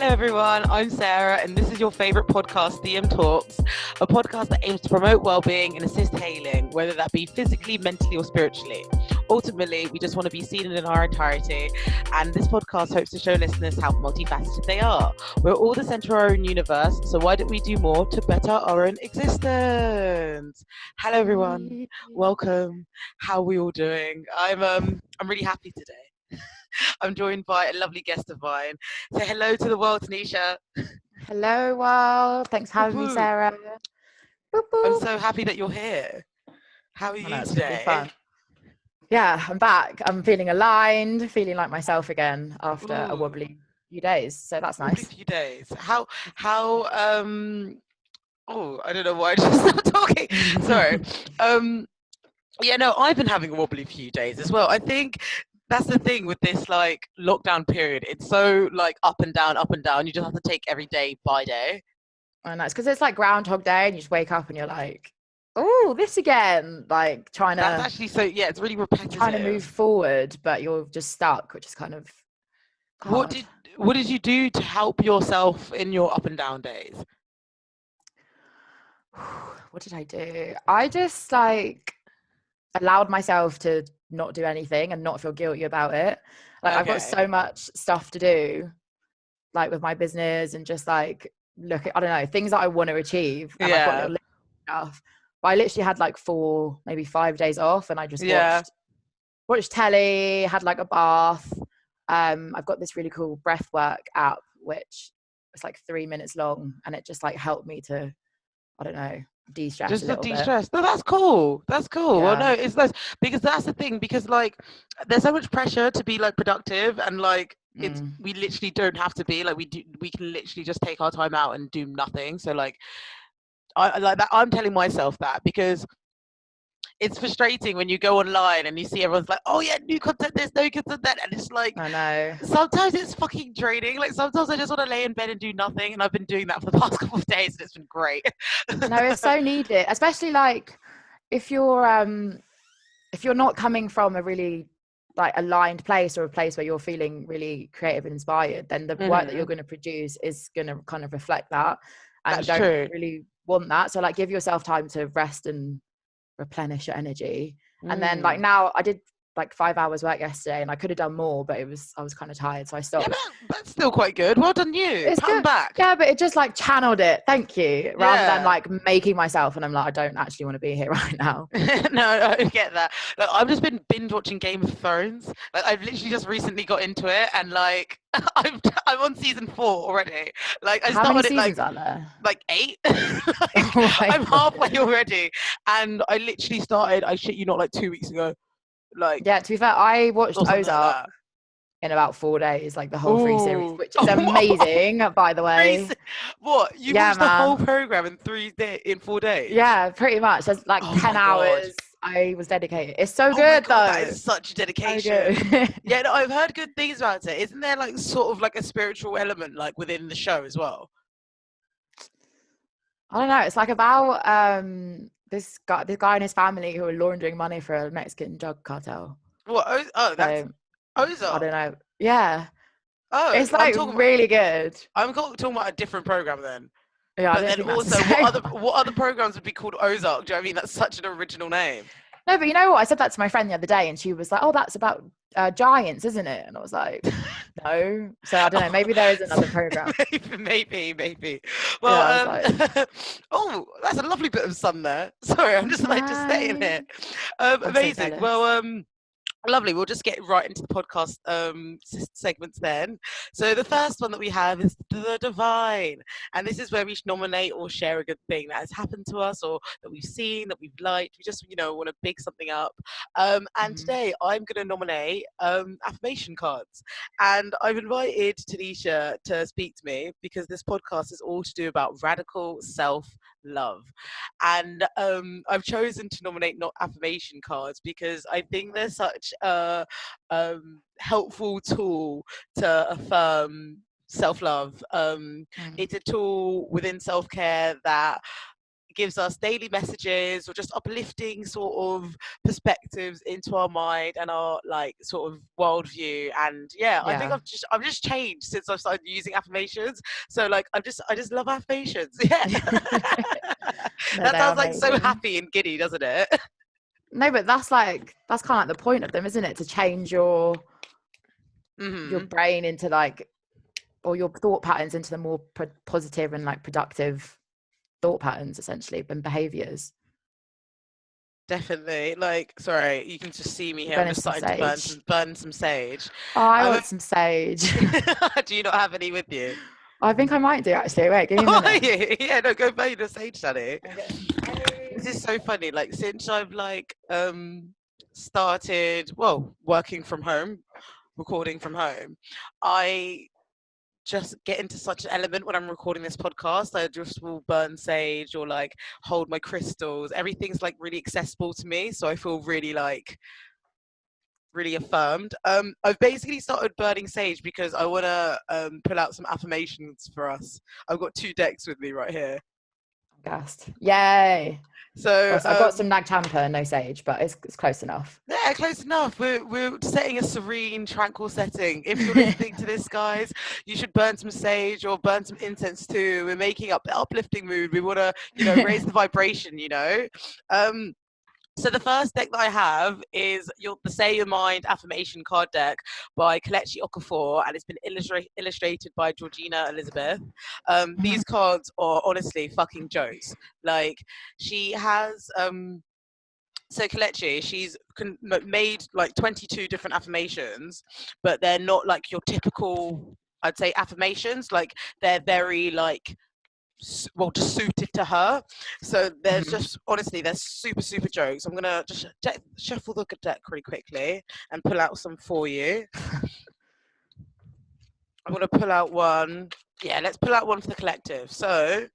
Hello everyone, I'm Sarah and this is your favourite podcast, DM Talks, a podcast that aims to promote well-being and assist healing, whether that be physically, mentally or spiritually. Ultimately, we just want to be seen in our entirety, and this podcast hopes to show listeners how multifaceted they are. We're all the centre of our own universe, so why don't we do more to better our own existence? Hello everyone, welcome. How are we all doing? I'm really happy today. I'm joined by a lovely guest of mine. Say hello to the world, Tanisha. Hello, world. Thanks for having me, Woo-hoo. Sarah. Boop, I'm boop. so happy that you're here. How are I know, you it's gonna be today? fun. Yeah, I'm back. I'm feeling aligned, feeling like myself again after a Ooh, wobbly few days. So that's probably a nice. few days. How oh, I don't know why I just stopped talking. Sorry. Um yeah, no, I've been having a wobbly few days as well. I think that's the thing with this like lockdown period. It's so like up and down, up and down. You just have to take every day by day. I know it's because it's like Groundhog Day, and you just wake up and you're like, "Oh, this again!" Like That's actually so yeah, it's really trying to move repetitive. forward, but you're just stuck, which is kind of What hard. did what did you do to help yourself in your up and down days? What did I do? I just like allowed myself to not do anything and not feel guilty about it. Like I've got Okay. so much stuff to do, like with my business and just like look at, I don't know, things that I want to achieve. And I've got Yeah. little stuff. But I literally had like 4, maybe 5 days off, and I just Yeah. watched telly, had like a bath. I've got this really cool breathwork app, which is like 3 minutes long, and it just like helped me to, I don't know, de-stress a Just to little bit. de-stress. No, that's cool. That's cool. Well, no, Yeah. it's nice because that's the thing. Because like, there's so much pressure to be like productive, and like, it's Mm. we literally don't have to be like we can literally just take our time out and do nothing. So like, I like that. I'm telling myself that because it's frustrating when you go online and you see everyone's like, oh yeah, new content this, new content that, and it's like I know. sometimes it's fucking draining. Like sometimes I just want to lay in bed and do nothing, and I've been doing that for the past couple of days, and it's been great. No, it's so needed, especially like if you're not coming from a really like aligned place or a place where you're feeling really creative and inspired, then the work that you're Hmm. going to produce is going to kind of reflect that, and you That's don't true. really want that. So like give yourself time to rest and replenish your energy. And then like Mm. now I did like 5 hours work yesterday, and I could have done more, but I was kind of tired, so I Yeah, but stopped. that's still quite good. Well done, you. It's Pat on good. back. Yeah, but it just like channeled it. Thank you. Rather than Yeah. like making myself, and I'm like, I don't actually want to be here right now. No, I get that. Like, I've just been binge watching Game of Thrones. Like, I've literally just recently got into it, and like, I'm on season 4 already. Like, I How many started it seasons are there? like 8. Like, Oh my I'm god. halfway already, and I literally started. I shit you not, like 2 weeks ago, like Yeah, to be fair, I watched or something like Ozark that. in about 4 days, like the whole 3 series, Ooh. which is amazing, by the Three way. se- what? You Yeah, watched the whole man. program in 3 day in 4 days? Yeah, pretty much. There's like Oh 10 my god. hours I was dedicated. It's so Oh my good god, that though. is such So dedication. good. Yeah, no, I've heard good things about it. Isn't there like sort of like a spiritual element like within the show as well? I don't know. It's like about this guy and his family who are laundering money for a Mexican drug cartel. What? Oh, that's So I don't Ozark. know. Yeah. Oh, It's like really good. talking about a different program then. Yeah, I But don't then think that's the also, same one. what other programs would be called Ozark? Do you know what I mean? That's such an original name. No, but you know what? I said that to my friend the other day, and she was like, "Oh, that's about giants, isn't it?" And I was like, "No." So I don't know. Oh, Maybe there is another program. maybe. Yeah, I Well, was like, oh, that's a lovely bit of sun there. Sorry, I'm just like just staying "Nice." here. I'm so Amazing. Well, jealous. lovely. We'll just get right into the podcast segments then. So the first one that we have is the divine, and this is where we nominate or share a good thing that has happened to us or that we've seen that we've liked. We just want to big something up. And Mhm. today I'm going to nominate affirmation cards, and I've invited Tanisha to speak to me because this podcast is all to do about radical self love. And I've chosen to nominate not affirmation cards because I think they're such a helpful tool to affirm self love. Mm. It's a tool within self care that gives us daily messages or just uplifting sort of perspectives into our mind and our like sort of worldview. And yeah, I think Yeah. I've just changed since I've started using affirmations. So like I just love affirmations. Yeah. No, That they are sounds like so amazing. happy and giddy, doesn't it? No, but that's kind of like the point of them, isn't it? To change your Hmm. brain into like, or your thought patterns into the more positive and like productive thought patterns, essentially, and behaviors. Definitely. Like, sorry, you can just see me here. I'm Burning just some starting to sage. burn some sage. Oh, I I'm want some sage. Do you not have any with you? I think I might do actually. Wait, give me a Oh, minute. yeah, yeah, no, go burn your sage, Danny. I'll get some This is sage. so funny. Like since I've like started, well, working from home, recording from home, I just get into such an element when I'm recording this podcast. I just will burn sage or like hold my crystals. Everything's like really accessible to me, so I feel really like really affirmed. I've basically started burning sage because I want to pull out some affirmations for us. I've got 2 decks with me right here. Gassed. Yay. So Also, I've got some Nag Champa, no sage, but it's close enough. yeah, close enough. We're setting a serene, tranquil setting. If you're listening to this, guys, you should burn some sage or burn some incense too. We're making up the uplifting mood. We want to, raise the vibration. So the first deck that I have is the Say Your Mind affirmation card deck by Kelechi Okafor, and it's been illustrated by Georgina Elizabeth. These cards are honestly fucking jokes. Like she has so Kelechi, she's made like 22 different affirmations, but they're not like your typical, I'd say, affirmations. Like they're very like well, just suited to her. So there's just honestly, there's super jokes. I'm gonna just shuffle the deck really quickly and pull out some for you. I'm gonna pull out one. Yeah, let's pull out one for the collective. So,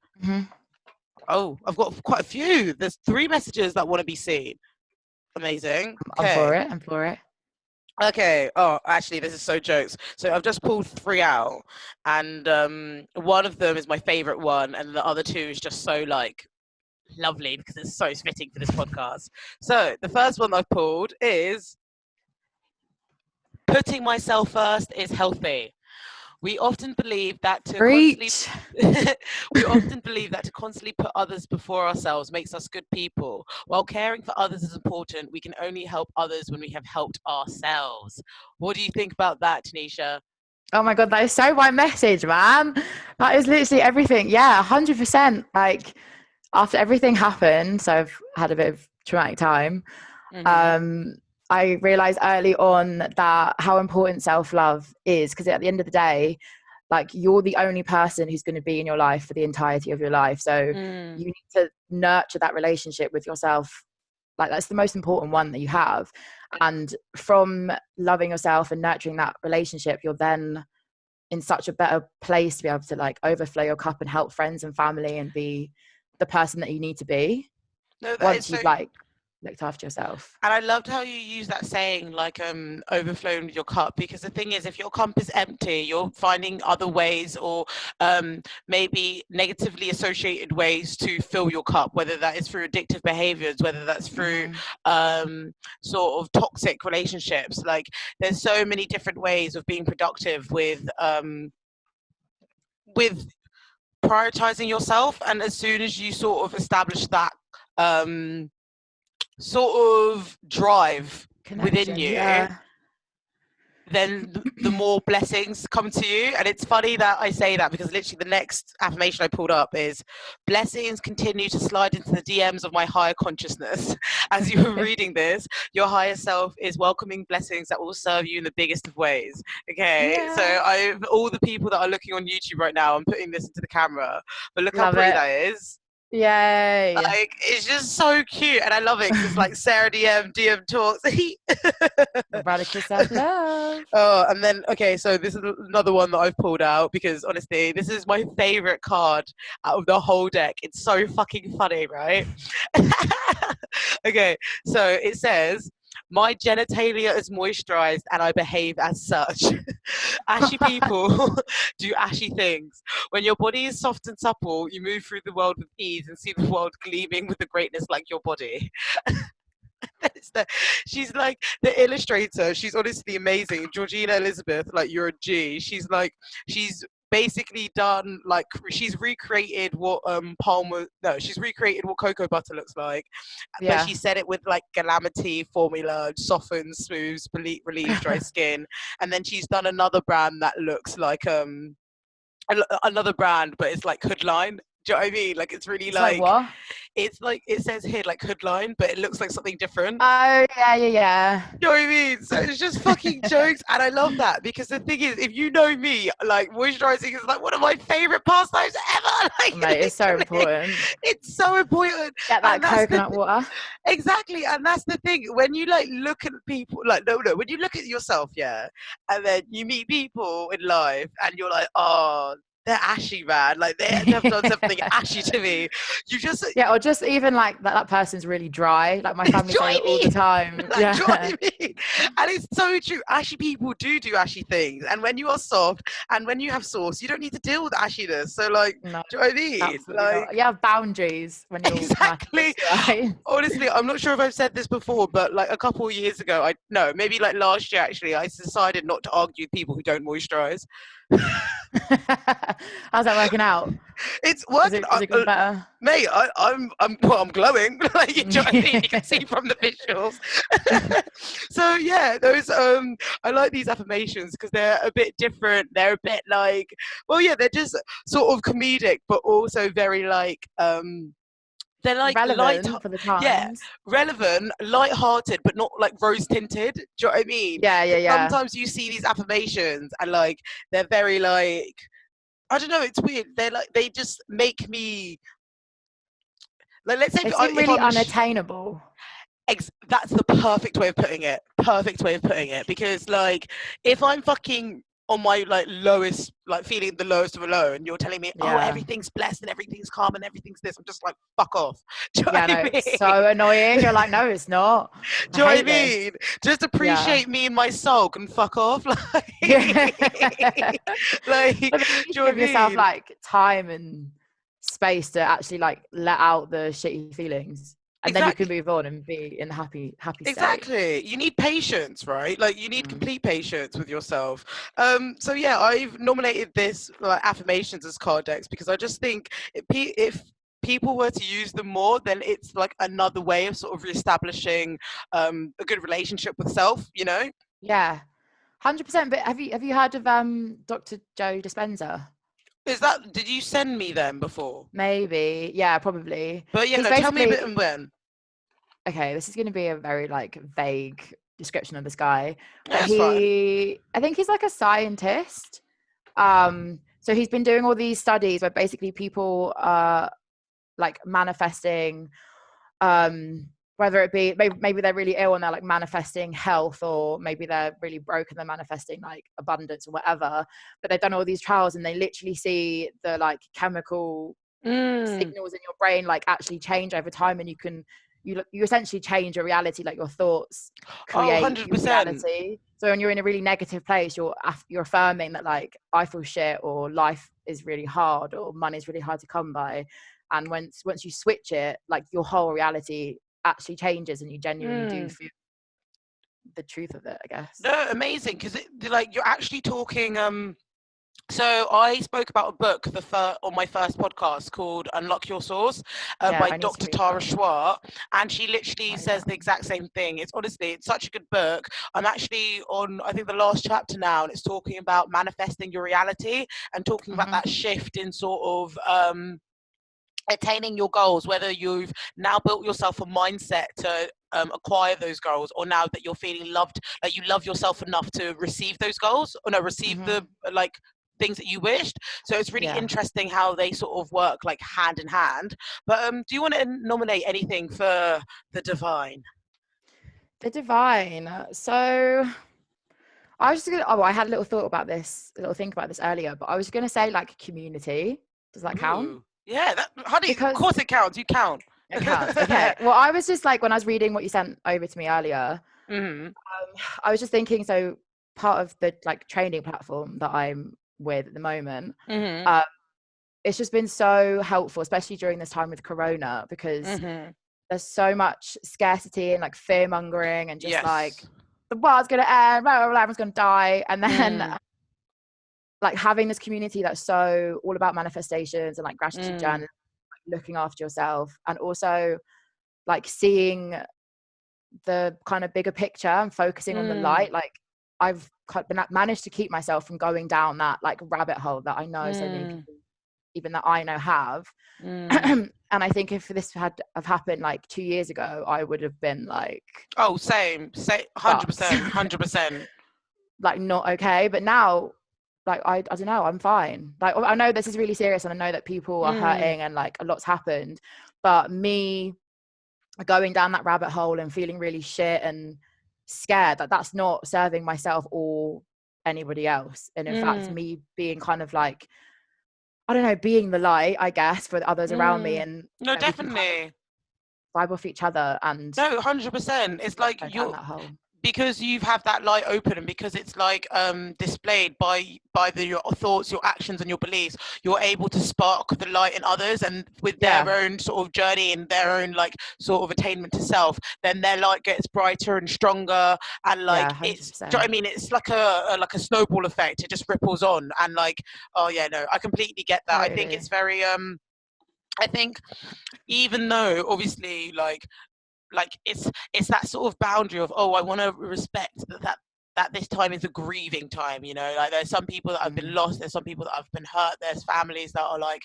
oh, I've got quite a few. There's 3 messages that want to be seen. Amazing. I'm Okay. for it. I'm for it. Okay. Oh, actually, this is so jokes. So I've just pulled 3 out, and one of them is my favorite one, and the other 2 is just so like lovely because it's so fitting for this podcast. So the first one I've pulled is putting myself first is healthy. We often believe that to constantly Preach. to constantly put others before ourselves makes us good people. While caring for others is important, we can only help others when we have helped ourselves. What do you think about that, Tanisha? Oh my God, that is so my message, man. That is literally everything. Yeah, 100%. Like after everything happened, so I've had a bit of traumatic time. I realized early on that how important self-love is, because at the end of the day, like you're the only person who's going to be in your life for the entirety of your life. So you need to nurture that relationship with yourself. Like that's the most important one that you have. And from loving yourself and nurturing that relationship, you're then in such a better place to be able to like overflow your cup and help friends and family and be the person that you need to be No, that is once so. you've like looked after yourself. And I loved how you use that saying, like, overflowing with your cup, because the thing is, if your cup is empty, you're finding other ways or maybe negatively associated ways to fill your cup, whether that is through addictive behaviors, whether that's through sort of toxic relationships. Like, there's so many different ways of being productive with prioritizing yourself. And as soon as you sort of establish that sort of drive within Connection, you, yeah. then the more blessings come to you. And it's funny that I say that because literally the next affirmation I pulled up is blessings continue to slide into the DMs of my higher consciousness. As you were reading this, your higher self is welcoming blessings that will serve you in the biggest of ways. Okay, Yeah. so all the people that are looking on YouTube right now, I'm putting this into the camera, but look Love how pretty it. that is. Yay. Like, it's just so cute, and I love it because it's like Sarah DM talks. Radical self-love. Oh, and then okay, so this is another one that I've pulled out because honestly, this is my favorite card out of the whole deck. It's so fucking funny, right? Okay, so it says, My genitalia is moisturized and I behave as such. Ashy people do ashy things. When your body is soft and supple, you move through the world with ease and see the world gleaming with a greatness like your body. It's the- she's like the illustrator. She's honestly amazing. Georgina Elizabeth, like you're a G. She's basically done like she's recreated what Palmer no she's recreated what cocoa butter looks like, but Yeah. she said it with like Galamity formula, softens, smooths, relieves dry skin, and then she's done another brand that looks like another brand, but it's like Hoodline. Do you know what I mean? Like it's really It's like like what? it's like it says here like Hoodline, but it looks like something different. Oh yeah. You know what I mean? So it's just fucking jokes, and I love that because the thing is, if you know me, like moisturizing is like one of my favorite pastimes ever. Like Mate, it's so literally, important. it's so important, Get that and that's the coconut water. exactly, and that's the thing. When you like look at people, like no, when you look at yourself, yeah, and then you meet people in life, and you're like, oh, they're ashy, man. Like they've done something ashy to me. You just Yeah, or just even like that person's really dry. Like my family do you know say what it I all the mean? time. Like, do you know what Yeah. I mean? And it's so true. Ashy people do ashy things. And when you are soft and when you have sauce, you don't need to deal with ashiness. So, like, No, do you know what I mean? absolutely Like, not. You have boundaries when you're exactly. moisturized. Honestly, I'm not sure if I've said this before, but like a couple of years ago, no, maybe like last year actually, I decided not to argue with people who don't moisturize. How's that working out? It's Is working. it is it getting better? Mate, I'm glowing. Like, you know what I mean? You can see from the visuals. So yeah, those I like these affirmations because they're a bit different. They're a bit like, well, yeah, they're just sort of comedic, but also very like they're like light, Relevant for the yeah, times. relevant, light-hearted, but not like rose-tinted. Do you know what I mean? Yeah. Sometimes you see these affirmations and like they're very like I don't know. It's weird. They're like they just make me like. Let's say They seem if really I'm unattainable. that's the perfect way of putting it. Perfect way of putting it. Because like if I'm fucking on my like lowest, like feeling the lowest of a low, and you're telling me, oh, Yeah. everything's blessed and everything's calm and everything's this, I'm just like, fuck off. Do you know Yeah, what no, I it's mean? so annoying. You're like, no, it's not. I Do you know what I hate this. mean? Just Yeah. appreciate me and my sulk and fuck off. Yeah. Like, do But then you need you to know what give I yourself mean? like time and space to actually like let out the shitty feelings. And then you can Exactly. move on and be in the happy state. Exactly. You need patience, right? Like you need Mm. complete patience with yourself. So yeah, I've nominated this like affirmations as card decks because I just think if people were to use them more, then it's like another way of sort of reestablishing a good relationship with self, you know? Yeah. 100%. But have you heard of Dr. Joe Dispenza? Did you send me them before? Maybe. Yeah, probably. But yeah, He's no, tell me a bit basically and when. okay, this is going to be a very like vague description of this guy, Yeah, but that's fine. I think he's like a scientist. So he's been doing all these studies where basically people are like manifesting, whether it be maybe they're really ill and they're like manifesting health, or maybe they're really broke and they're manifesting like abundance or whatever. But they've done all these trials and they literally see the like chemical Mm. signals in your brain like actually change over time, and you essentially change your reality. Like your thoughts Oh, create your 100%. reality. So when you're in a really negative place, you're affirming that like I feel shit, or life is really hard, or money is really hard to come by. And once you switch it, like your whole reality actually changes, and you genuinely do Mm. feel the truth of it, I guess. No, amazing because like you're actually talking so I spoke about a book on my first podcast called Unlock Your Source Yeah, by I need to Dr. read Tara that. Schwartz, and she literally Write it says the down. exact same thing. It's such a good book. I'm actually on, I think, the last chapter now, and it's talking about manifesting your reality and talking about Hmm. that shift in sort of attaining your goals, whether you've now built yourself a mindset to acquire those goals, or now that you're feeling loved, like you love yourself enough to receive those goals, or no, receive Hmm. the like things that you wished. So it's really Yeah. interesting how they sort of work like hand in hand. But do you want to nominate anything for the divine? The divine. So I was just gonna. Oh, I had a little thought about this, a little think about this earlier. But I was gonna say like community. Does that count? Ooh, yeah, that, honey, of Because course it counts. You count. it counts. Okay. Well, I was just like when I was reading what you sent over to me earlier. Mm-hmm. I was just thinking, so part of the like training platform that I'm with at the moment, Mm-hmm. uh, it's just been so helpful, especially during this time with Corona, because Mm-hmm. there's so much scarcity and like fear mongering and just like Yes. the world's gonna end, blah, blah, blah, everyone's gonna die, and then Mm. like having this community that's so all about manifestations and like gratitude Mm. journal, looking after yourself, and also like seeing the kind of bigger picture and focusing on the Mm. light. Like I've managed to keep myself from going down that like rabbit hole that I know so many Mm. people, even that I know, have. Mm. And I think if this had have happened like 2 years ago, I would have been like, Oh, same, 100%, fucked. 100%. Like not okay. But now, like I don't know, I'm fine. Like I know this is really serious, and I know that people are Mm. hurting and like a lot's happened, but me going down that rabbit hole and feeling really shit and scared, that that's not serving myself or anybody else. And in fact, Mm. me being kind of like, I don't know, being the light, I guess, for the others around me, Mm. and No, we can kind of definitely. vibe off each other and No, 100%. It's not like go down you're, that hole. because you've have that light open, and because it's like displayed by your thoughts, your actions, and your beliefs, you're able to spark the light in others, and with their Yeah, own sort of journey and their own like sort of attainment to self, then their light gets brighter and stronger, and yeah, like it's, do you know what 100%. I mean, it's like a snowball effect. It just ripples on, and like, oh yeah, no, I completely get that. I think Totally. it's very I think, even though obviously like it's that sort of boundary of, oh, I want to respect that this time is a grieving time, you know, like there's some people that have been Mm. lost, there's some people that have been hurt, there's families that are like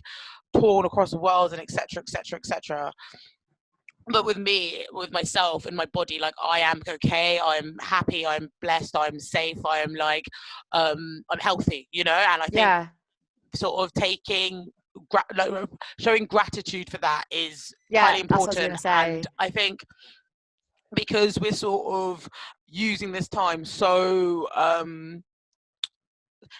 torn across the world, and etc etc etc. But with me, with myself and my body, like I am okay, I'm happy, I'm blessed, I'm safe, I am like I'm healthy, you know. And I think Yeah, sort of taking like, showing gratitude for that is yeah, highly that's what I was important. gonna And say. I think because we're sort of using this time so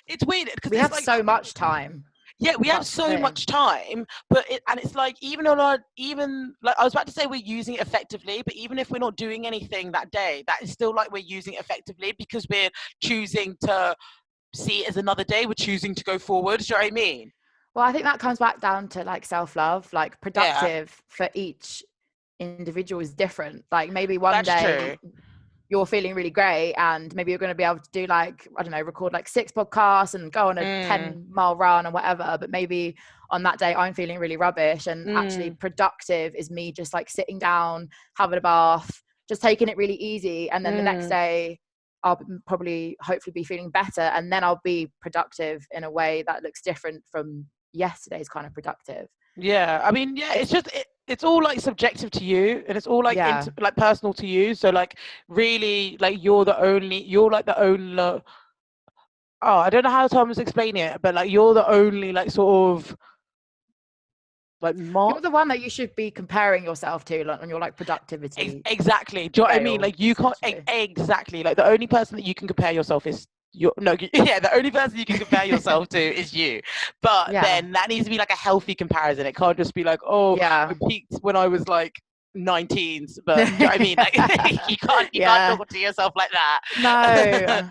it's weird because We it's have like, so much time. yeah, we have That's the so thing. much time, but and it's like, even on our, even like I was about to say we're using it effectively, but even if we're not doing anything that day, that is still like we're using it effectively, because we're choosing to see it as another day, we're choosing to go forward. Do you know what I mean? Well, I think that comes back down to like self-love, like Yeah, productive for each individual is different. Like maybe one that's day true. you're feeling really great and maybe you're going to be able to do like, I don't know, record like 6 podcasts and go on a Mm, 10-mile run or whatever. But maybe on that day I'm feeling really rubbish, and actually mm, productive is me just like sitting down, having a bath, just taking it really easy. And then the next mm. day I'll probably hopefully be feeling better, and then I'll be productive in a way that looks different from yesterday's kind of productive. Yeah, I mean, yeah, It's, it's just it's all like subjective to you, and it's all like yeah. like personal to you. So like, really, like you're like the only. Oh, I don't know how Tom's explaining it, but like you're the only like sort of like You're mark. the one that you should be comparing yourself to, like on your like productivity Exactly. Do you know what I mean? scale, Like you can't essentially. exactly, like the only person that you can compare yourself is you. No, yeah, the only person you can compare yourself to is you. But Yeah. then that needs to be like a healthy comparison. It can't just be like, oh, I Yeah. peaked when I was like 19s. But do you know what I mean? Like you can't Yeah. talk to yourself like that. No.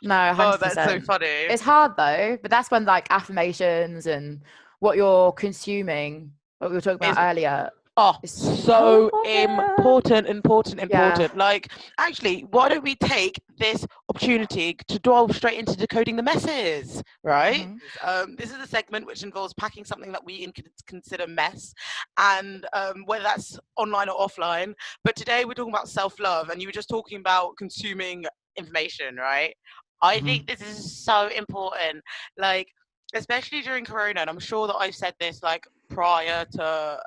No, Oh, that's so 100%. funny. It's hard though, but that's when like affirmations and what you're consuming, what we were talking about Is earlier, Oh, is so so important. important, important, Yeah. important. Like, actually, why don't we take this opportunity to delve straight into decoding the messes, right? Hmm. This is a segment which involves packing something that we consider mess, and whether that's online or offline. But today we're talking about self-love, and you were just talking about consuming information, right? I Hmm. think this is so important. Like, especially during Corona, and I'm sure that I've said this like prior to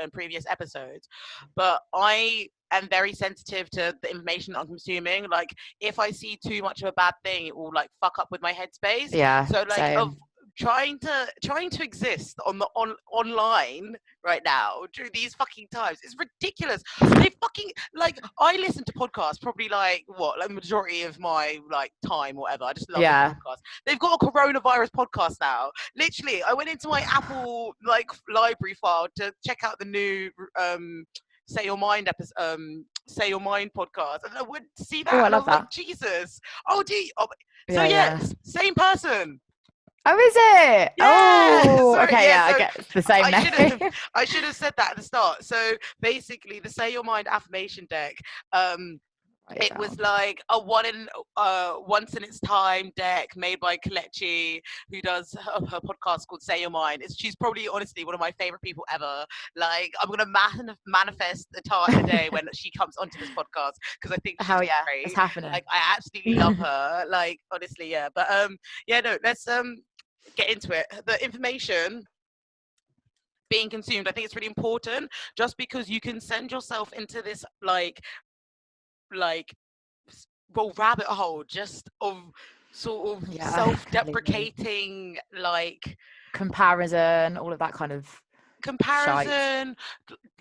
in previous episodes, but I am very sensitive to the information I'm consuming. Like, if I see too much of a bad thing, it will like fuck up with my headspace. Yeah, So like, of same. trying to exist on the online right now during these fucking times is ridiculous. They fucking, like, I listen to podcasts probably like what, like majority of my like time, whatever. I just love listening Yeah. to podcasts. They've got a coronavirus podcast now. Literally, I went into my Apple like library file to check out the new Say Your Mind Say Your Mind podcast, and I would see that, Oh, I and I love was like, that. Jesus. Oh, do you, oh, so Yeah, yeah. yes, same person. Oh, is it? Yeah. Oh, Sorry. okay, Yeah. yeah, I So get it's the same I name. should have I should have said that at the start. So basically, the Say Your Mind affirmation deck. Write it It was down. like a once in its time deck made by Kalechi, who does her podcast called Say Your Mind. She's probably honestly one of my favorite people ever. Like, I'm gonna manifest a day when she comes onto this podcast, because I think she's Hell yeah, it's great. happening. Like, I absolutely love her. Like, honestly, yeah. But yeah, no, let's get into it. The information being consumed, I think it's really important, just because you can send yourself into this like well, rabbit hole just of sort of Yeah, completely. self-deprecating, like Comparison, all of that kind of shite. comparison,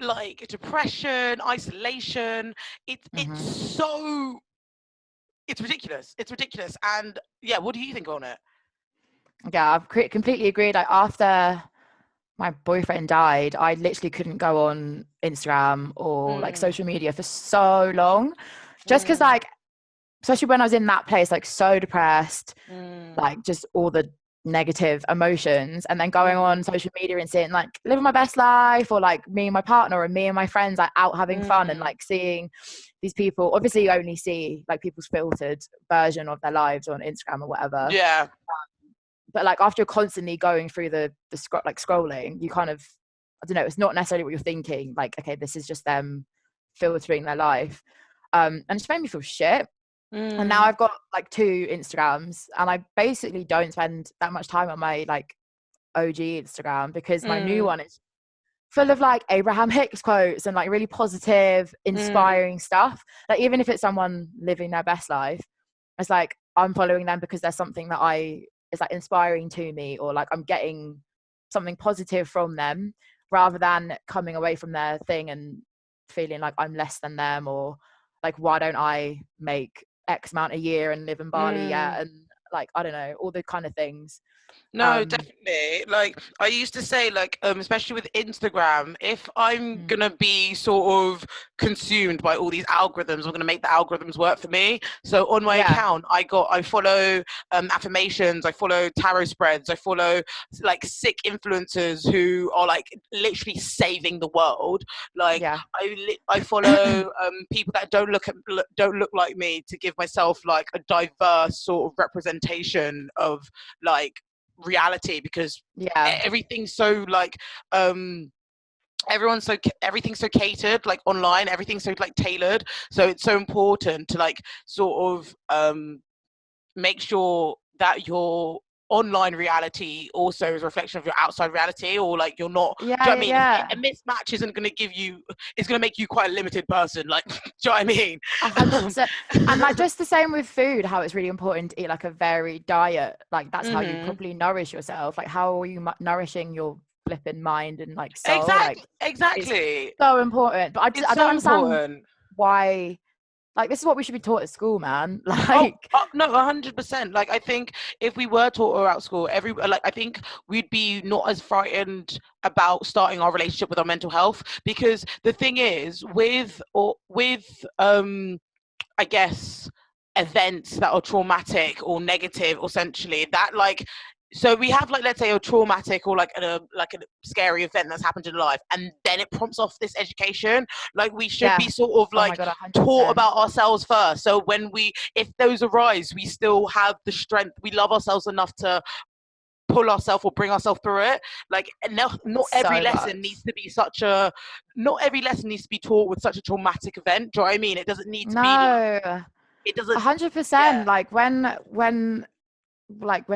like depression, isolation. It's Hmm. so it's ridiculous. It's ridiculous. And yeah, what do you think on it? Yeah, I've completely agreed. Like after my boyfriend died, I literally couldn't go on Instagram or like Mm, social media for so long, just because mm, like, especially when I was in that place, like so depressed, mm, like just all the negative emotions, and then going on mm, social media and seeing like living my best life, or like me and my partner and me and my friends like out having fun, and mm. like seeing these people. Obviously you only see like people's filtered version of their lives on Instagram or whatever, Yeah. but like after you're constantly going through like scrolling, you kind of, I don't know, it's not necessarily what you're thinking, like okay, this is just them filtering their life, and it just made me feel shit. And now Mm, I've got like 2 Instagrams, and I basically don't spend that much time on my like OG Instagram, because my new mm, one is full of like Abraham Hicks quotes and like really positive, mm, inspiring stuff. Like even if it's someone living their best life, it's like I'm following them because there's something that I is like inspiring to me, or like I'm getting something positive from them, rather than coming away from their thing and feeling like I'm less than them, or like why don't I make X amount a year and live in Bali mm. yet, and like I don't know, all the kind of things. No, um definitely. Like, I used to say, like, especially with Instagram, if I'm mm, gonna be sort of consumed by all these algorithms, I'm gonna make the algorithms work for me. So on my yeah, account, I follow affirmations, I follow tarot spreads, I follow like sick influencers who are like literally saving the world. Like, yeah, I follow people that don't look like me, to give myself like a diverse sort of representation of like reality, because yeah, everything's so like um everything's so catered, like online, everything's so like tailored. So it's so important to like sort of make sure that your online reality also is a reflection of your outside reality, or like you're not, do yeah, you know what I yeah, mean? yeah. A mismatch isn't going to give you, it's going to make you quite a limited person, like, do you know what I mean? 100%. And like just the same with food, how it's really important to eat like a varied diet. Like that's how you Hmm. properly nourish yourself. Like how are you nourishing your flipping mind and like soul? Like it's Exactly. so important. But It's I don't so understand important. why. Like this is what we should be taught at school, man. Oh, Like oh no, 100%. Like, I think if we were taught about school, I think we'd be not as frightened about starting our relationship with our mental health, because the thing is, with I guess events that are traumatic or negative, essentially, that like, so we have like, let's say, a traumatic or like a scary event that's happened in life, and then it prompts off this education. Like, we should yeah. be sort of Oh my like god, taught 100%. about ourselves first, so when we, if those arise, we still have the strength, we love ourselves enough to pull ourselves or bring ourselves through it. Like, not every So lesson needs much. to be such a, not every lesson needs to be taught with such a traumatic event. Do you know what I mean? It doesn't need to be like, No. it a doesn't. hundred Yeah. percent. Like when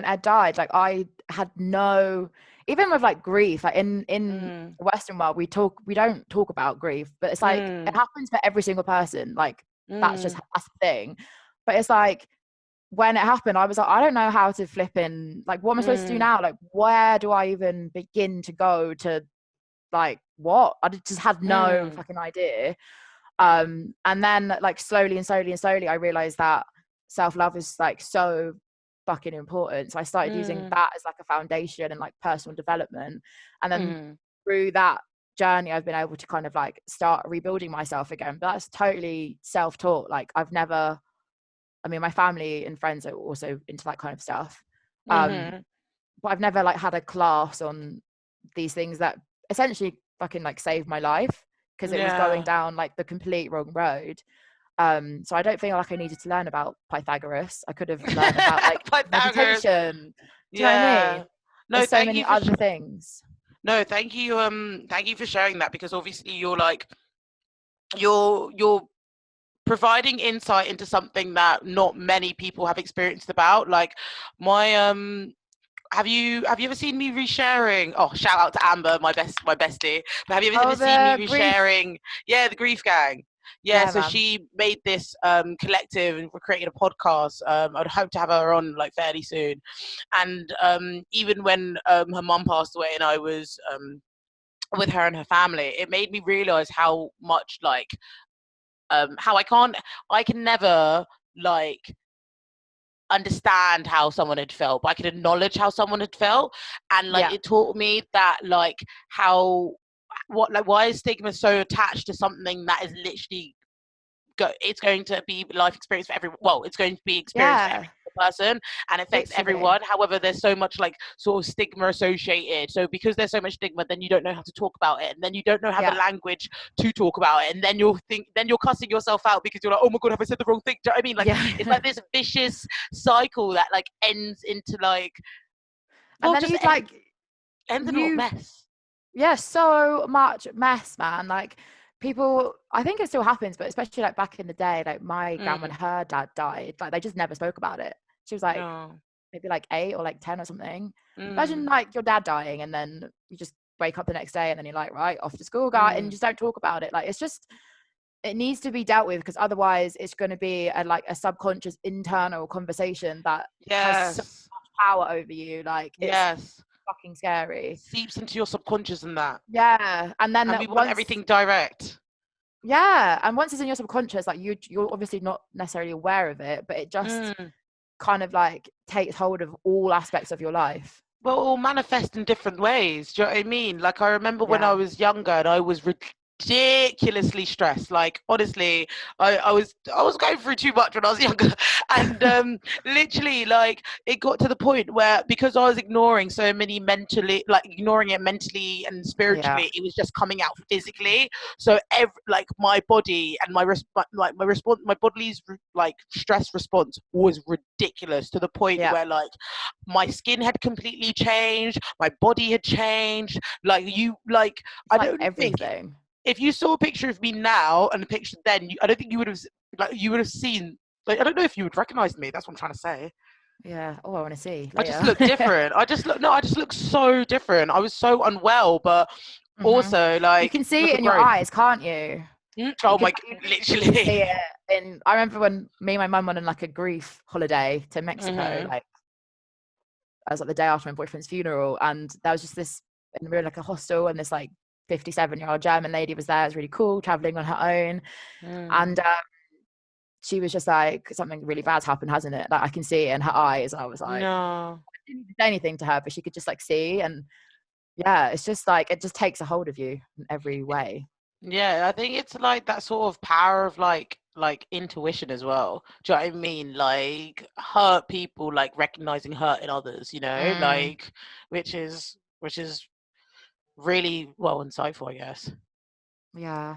Ed died, like I had no, even with like grief, like in Mm, the Western world, we don't talk about grief, but it's like it mm, happens for every single person. Like mm, that's the thing. But it's like when it happened, I was like, I don't know how to flip in. Like, what am I supposed to do mm, now? Like, where do I even begin to go to? Like, what? Just had no mm, fucking idea. And then like slowly and slowly and slowly I realized that self-love is like so fucking important, so I started using mm, that as like a foundation and like personal development, and then mm, through that journey I've been able to kind of like start rebuilding myself again. But that's totally self-taught. Like I mean, my family and friends are also into that kind of stuff. Mm-hmm. But I've never like had a class on these things that essentially fucking like saved my life, because it was going Yeah. down like the complete wrong road. So I don't feel like I needed to learn about Pythagoras. I could have learned about like Pythagoras. meditation. Do you know what I mean? Yeah. No, There's so thank many you for other things. no, thank you for sharing that, because obviously you're like you're providing insight into something that not many people have experienced about. Like my have you ever seen me resharing? Oh, shout out to Amber, my bestie. But have you ever Oh, seen me the grief. resharing? Yeah, the Grief Gang. Yeah, Yeah, so man. she made this collective, and we're creating a podcast. I'd hope to have her on like fairly soon. And even when her mum passed away, and I was with her and her family, it made me realize how much like how I can never like understand how someone had felt, but I could acknowledge how someone had felt. And like Yeah. it taught me that like how what like why is stigma so attached to something that is literally it's going to be life experience for everyone. Well, it's going to be experience for every Yeah. person and affects Literally. everyone. However, there's so much like sort of stigma associated. So because there's so much stigma, then you don't know how to talk about it, and then you don't know how the Yeah. language to talk about it, and then then you're cussing yourself out because you're like, oh my god, have I said the wrong thing? Do you know what I mean? Like it's Yeah. like this vicious cycle that like ends into like And well, then just you'd like ends in a lot of you mess. yeah, so much mess, man. Like people, I think it still happens, but especially like back in the day, like my grandma, when Mm, her dad died, like they just never spoke about it. She was like no. maybe like 8 or like 10 or something. Imagine Mm, like your dad dying and then you just wake up the next day and then you're like, right, off to school, guy, and you mm, just don't talk about it. Like it's just, it needs to be dealt with, because otherwise it's going to be a like a subconscious internal conversation that has so yes. much power over you. Like it's Yes. fucking scary. Seeps into your subconscious and that. Yeah, and then And we want once, everything direct. yeah, and once it's in your subconscious, like you're obviously not necessarily aware of it, but it just Mm. kind of like takes hold of all aspects of your life. Well, all manifest in different ways. Do you know what I mean? Like I remember when I Yeah. was younger and I was ridiculously stressed. Like honestly, I was going through too much when I was younger, and literally like it got to the point where because I was ignoring so many mentally, like ignoring it mentally and Yeah. spiritually, it was just coming out physically. So like my body and my response, my body's like stress response was ridiculous to the point Yeah. where like my skin had completely changed, my body had changed. Like you, like It's I like don't think everything. if you saw a picture of me now and a picture then, I don't think you would have like you would have seen. Like I don't know if you would recognize me. That's what I'm trying to say. Yeah. Oh, I want to see I just later. look different. I just look no. I just look so different. I was so unwell, but Hmm. also You like can look see it at in your growth. eyes, can't you? You Oh can my, like, literally see literally. it. And I remember when me and my mum went on like a grief holiday to Mexico, Mhm. like I was like the day after my boyfriend's funeral, and there was just this, and we were in like a hostel, and this like 57-year-old German lady was there. It was really cool, traveling on her own, Mm. and she was just like, something really bad's happened, hasn't it? Like I can see it in her eyes. I was like, No. I didn't need to say anything to her, but she could just like see, and yeah, it's just like it just takes a hold of you in every way. Yeah, I think it's like that sort of power of like intuition as well. Do you know what I mean? Like hurt people, like recognizing hurt in others, you know, Mm, like which is really well insightful, I guess. yeah,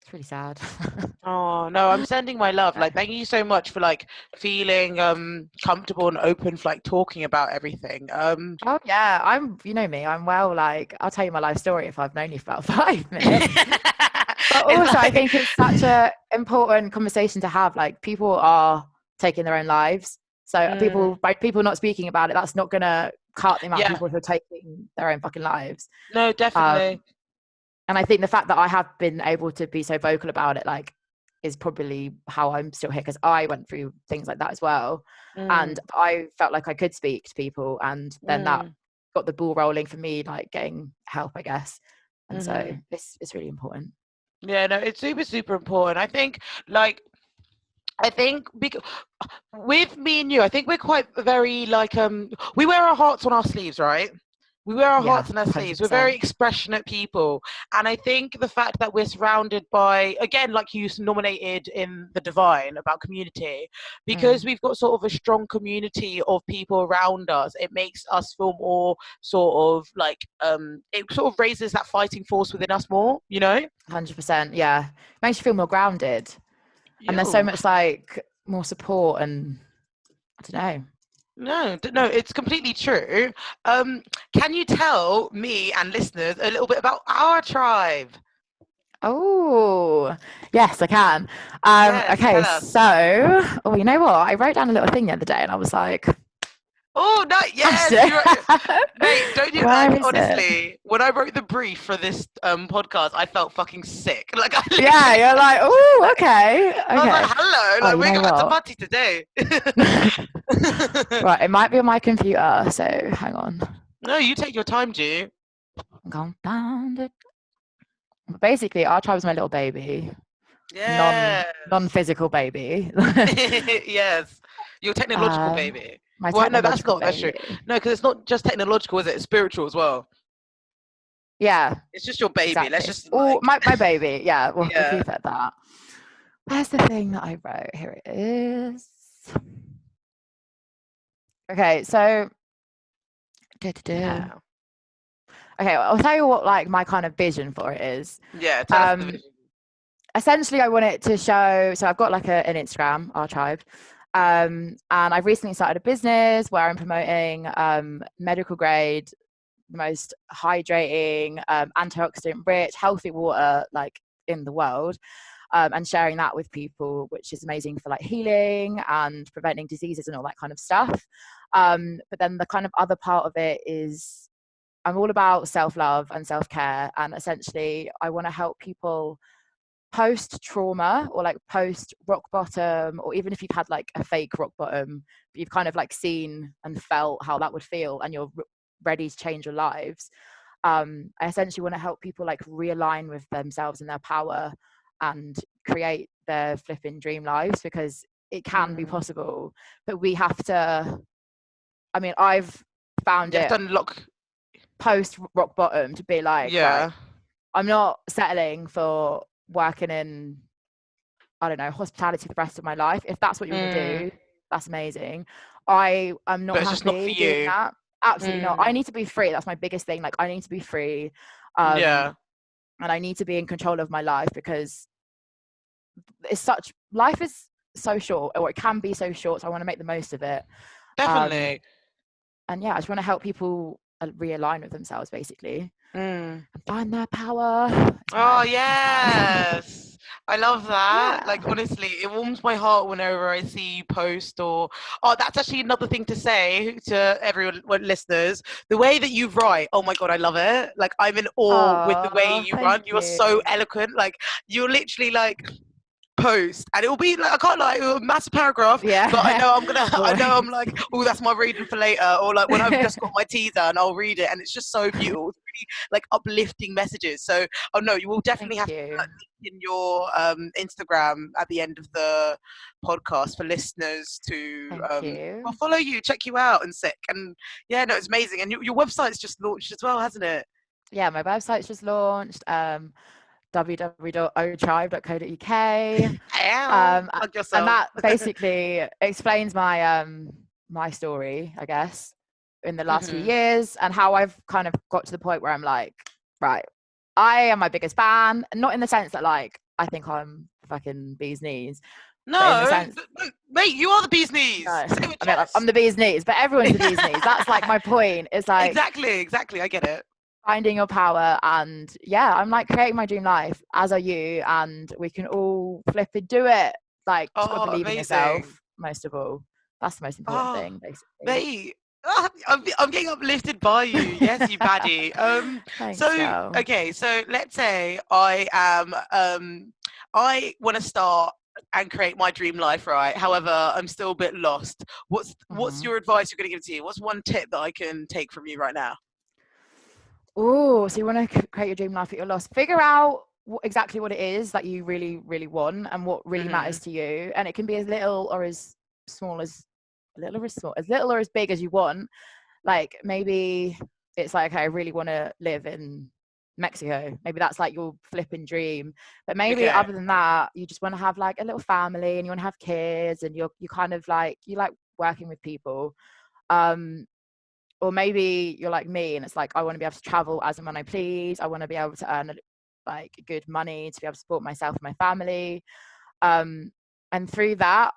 it's really sad. Oh no, I'm sending my love. Okay. Like thank you so much for like feeling comfortable and open for like talking about everything. Oh yeah, you know me, I'm well, like I'll tell you my life story if I've known you for about 5 minutes. But It's also I like think it's such a important conversation to have. Like people are taking their own lives. So mm, by people not speaking about it, that's not gonna cut the amount of yeah, people who are taking their own fucking lives. no, Um, definitely. and I think the fact that I have been able to be so vocal about it, like, is probably how I'm still here, because I went through things like that as well, and Mm, I felt like I could speak to people, and then that mm, got the ball rolling for me, like getting help, I guess. And so mm-hmm. it's really important. Yeah, no, it's super, super important. Like, I think because with me and you, I think we're quite very like we wear our hearts on our sleeves, right? We wear our Yeah, hearts on our sleeves. We're very 100%. expressionate people. And I think the fact that we're surrounded by, again, like you nominated in The Divine about community, because Mm, we've got sort of a strong community of people around us, it makes us feel more sort of like, it sort of raises that fighting force within us more, you know? 100%. Yeah. Makes you feel more grounded. And there's so Yo. much like more support and I don't know. No, it's completely true. Can you tell me and listeners a little bit about our tribe? Oh, yes, I can. Yes, Okay, tell us. so, oh, you know what? I wrote down a little thing the other day and I was like, Oh no, yes, actually, you're mate. Don't you where like is it? honestly? When I wrote the brief for this podcast, I felt fucking sick. Like I Yeah, literally, you're like, oh, okay, I was like, okay. "Hello, Oh, like you we know got a what? party today." Right, it might be on my computer, so hang on. No, you take your time, G. I'm going down. Basically, our tribe's my little baby, Yes, non-physical baby. yes. Your technological um, baby. my Well, no, that's technological not. That's true. baby. No, because it's not just technological, is it? It's spiritual as well. Yeah, It's just your baby. Let's exactly. just Oh, like, my baby. Yeah, we'll yeah. keep it at that. Where's the thing that I wrote? Here it is. Okay, so Yeah. okay, I'll tell you what like my kind of vision for it is. Yeah. Tell us the Um, vision. essentially, I want it to show. So I've got like an Instagram, our tribe, and I've recently started a business where I'm promoting medical grade, the most hydrating, antioxidant rich, healthy water like in the world. And sharing that with people, which is amazing for like healing and preventing diseases and all that kind of stuff. But then the kind of other part of it is I'm all about self love and self care. And essentially, I want to help people post trauma or like post rock bottom, or even if you've had like a fake rock bottom, but you've kind of like seen and felt how that would feel and you're ready to change your lives. I essentially want to help people like realign with themselves and their power and create their flipping dream lives, because it can be Mm. possible, but we have to, I mean, I've found You have it to unlock. post rock bottom to be like, right, Yeah. I'm not settling for working in, I don't know, hospitality the rest of my life. If that's what you want to Mm. do, that's amazing. I am But not it's just not for happy doing you. that. Absolutely not. I Mm. need to be free. That's my biggest thing. Like I need to be free. Um, Yeah. and I need to be in control of my life, because it's such life is so short, or it can be so short. So I want to make the most of it. Um, Definitely. and yeah, I just want to help people realign with themselves basically Mm. and find their power. It's Oh my plan. yes, I love that. Yeah. Like honestly, it warms my heart whenever I see you post or. Oh, that's actually another thing to say to everyone, listeners. The way that you write, oh my god, I love it. Like I'm in awe with the way Oh, you run. thank You are so you. eloquent. Like you're literally like post and it will be like I can't lie, a massive paragraph, but I Yeah. know I'm gonna I know I'm Always. like, oh, that's my reading for later, or like when I've just got my teaser and I'll read it and it's just so beautiful. It's really like uplifting messages. So oh no, you will definitely Thank have to you. put in your Instagram at the end of the podcast for listeners to Thank you. well, follow you, check you out and sick. And yeah, no, it's amazing. And your website's just launched as well, hasn't it? Yeah, my website's just launched. www.otribe.co.uk. Ow, Um, plug and yourself. that basically explains my story, I guess, in the last few Hmm. years, and how I've kind of got to the point where I'm like, right, I am my biggest fan, not in the sense that like I think I'm fucking bee's knees, but in the No, sense, no, mate, you are the bee's no, knees. Say it with I mean I'm chest. the bee's knees, but everyone's the bee's knees. That's like my point. It's like Exactly, exactly. I get it. finding your power, and yeah, I'm like creating my dream life, as are you, and we can all flip and do it. Like just gotta Oh, believe in amazing. yourself, most of all. That's the most important Oh, thing, basically. mate. I'm getting uplifted by you. Yes, you baddie. Thanks, So girl. okay, so let's say I am I want to start and create my dream life, right? However, I'm still a bit lost. What's Hmm. your advice you're gonna give to you? What's one tip that I can take from you right now? Oh, so you want to create your dream life at your loss? Figure out exactly what it is that you really, really want and what really Hmm. matters to you, and it can be as little or as small as as little or as big as you want. Like maybe it's like, okay, I really want to live in Mexico. Maybe that's like your flipping dream. But maybe Okay. other than that, you just want to have like a little family and you want to have kids and you kind of like, you like working with people. Um, or maybe you're like me and it's like, I want to be able to travel as and when I please. I want to be able to earn like good money to be able to support myself and my family. And through that,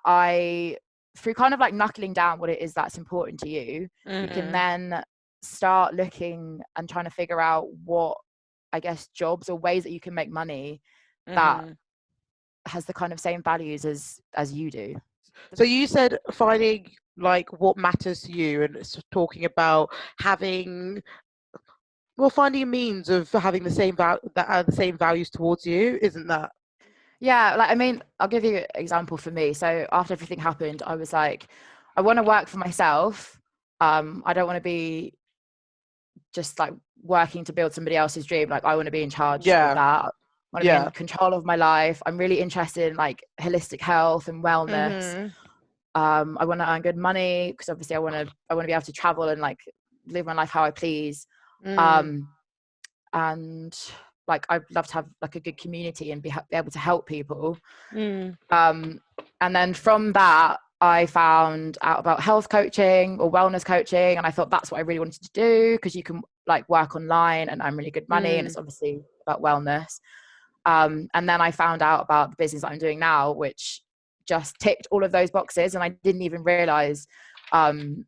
through kind of like knuckling down what it is that's important to you, you can Mm-hmm. then start looking and trying to figure out what, I guess, jobs or ways that you can make money that Mm-hmm. has the kind of same values as you do. So you said finding like what matters to you, and it's talking about having, well, finding a means of having the same that are the same values towards you, isn't that? Yeah, like I mean, I'll give you an example for me. So after everything happened, I was like, I want to work for myself. I don't want to be just like working to build somebody else's dream. Like I want to be in charge of Yeah. that. I want to be in Yeah. control of my life. I'm really interested in like holistic health and wellness. Mhm. I want to earn good money because obviously I want to be able to travel and like live my life how I please. Mm. Um, and like I'd love to have like a good community and be able to help people. Mm. Um, and then from that, I found out about health coaching or wellness coaching, and I thought that's what I really wanted to do because you can like work online and earn really good money, and Mm. it's obviously about wellness. And then I found out about the business that I'm doing now, which just ticked all of those boxes, and I didn't even realize um,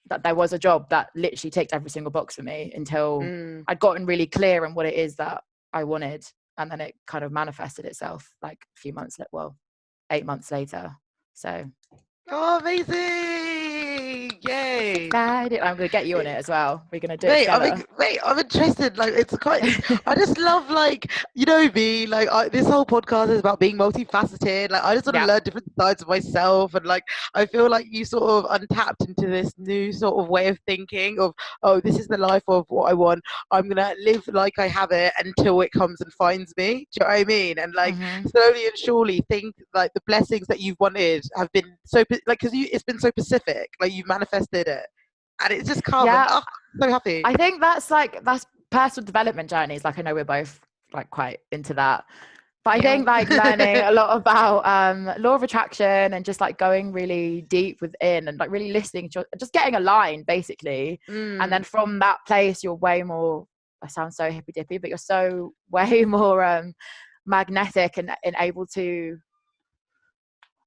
that there was a job that literally ticked every single box for me until Mm. I'd gotten really clear on what it is that I wanted, and then it kind of manifested itself like a few months, well, 8 months later. So Oh, amazing! Yay! excited. I'm going to get you on it as well. We're going to do it Mate, together. I'm interested. Like, it's quite. I just love, like, you know me. Like, this whole podcast is about being multifaceted. Like, I just want to Yeah. learn different sides of myself, and like, I feel like you sort of untapped into this new sort of way of thinking of, oh, this is the life of what I want. I'm gonna live like I have it until it comes and finds me. Do you know what I mean? And like, Mm-hmm. slowly and surely, think like the blessings that you've wanted have been so like because it's been so specific. Like, you've manifested it, and it's just come and Yeah. oh, so happy. I think that's personal development journeys. Like I know we're both like quite into that. But I think Meow. like learning a lot about law of attraction and just like going really deep within and like really listening to just getting aligned basically. And then Mm. from that place you're way more, I sound so hippy dippy, but you're so way more magnetic and able to,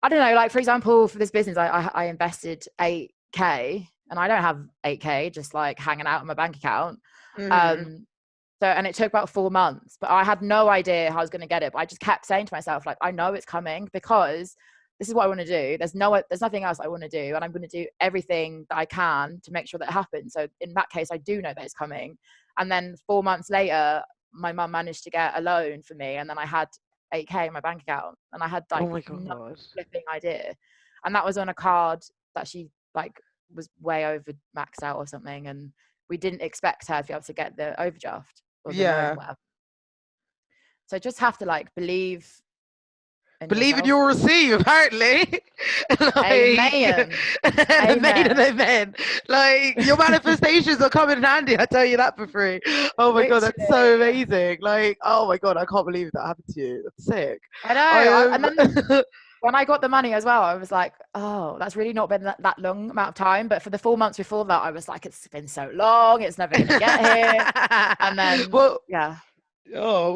I don't know, like for example, for this business, I invested 8K and I don't have 8K just like hanging out in my bank account. Mm-hmm. Um, so, and it took about 4 months, but I had no idea how I was going to get it. But I just kept saying to myself, like, I know it's coming because this is what I want to do. There's nothing else I want to do. And I'm going to do everything that I can to make sure that it happens. So in that case, I do know that it's coming. And then 4 months later, my mum managed to get a loan for me. And then I had 8K in my bank account and I had Oh like my no god. flipping idea. And that was on a card that she like was way over maxed out or something. And we didn't expect her to be able to get the overdraft or the loan, Yeah. whatever. So just have to like believe in Believe in yourself. you'll receive, apparently. Like, Amen. amen and Amen. amen. Like, your manifestations are coming in handy, I tell you that for free. Oh my god, that's so Literally. amazing. Like, oh my god, I can't believe that happened to you. That's sick. I know. I And then when I got the money as well, I was like, oh, that's really not been that long amount of time. But for the 4 months before that, I was like, it's been so long. It's never going to get here. And then, Well, yeah. oh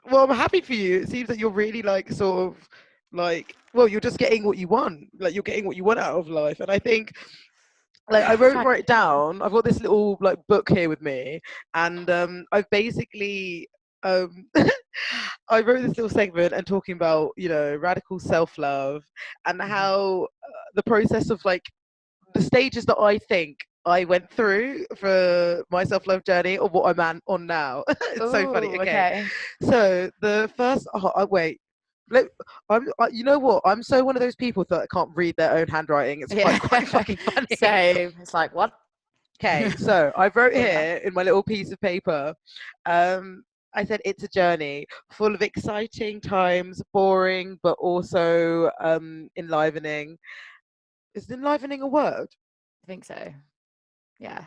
well, I'm happy for you. It seems that you're really like sort of like, well, you're just getting what you want. Like, you're getting what you want out of life, and I think like I wrote Thank write it down. I've got this little like book here with me, and I've basically um I wrote this little segment and talking about, radical self love and you. Mhm. how the process of like the stages that I think I went through for my self love journey or what on now. It's so funny. Oh, Okay, okay. so the first, wait. You know what? I'm so one of those people that can't read their own handwriting. It's quite Yeah. fucking funny. Same. It's like, what? Okay, so I wrote Go with that. here in my little piece of paper. I said it's a journey full of exciting times, boring, but also enlivening. Is enlivening a word? I think so. Yeah.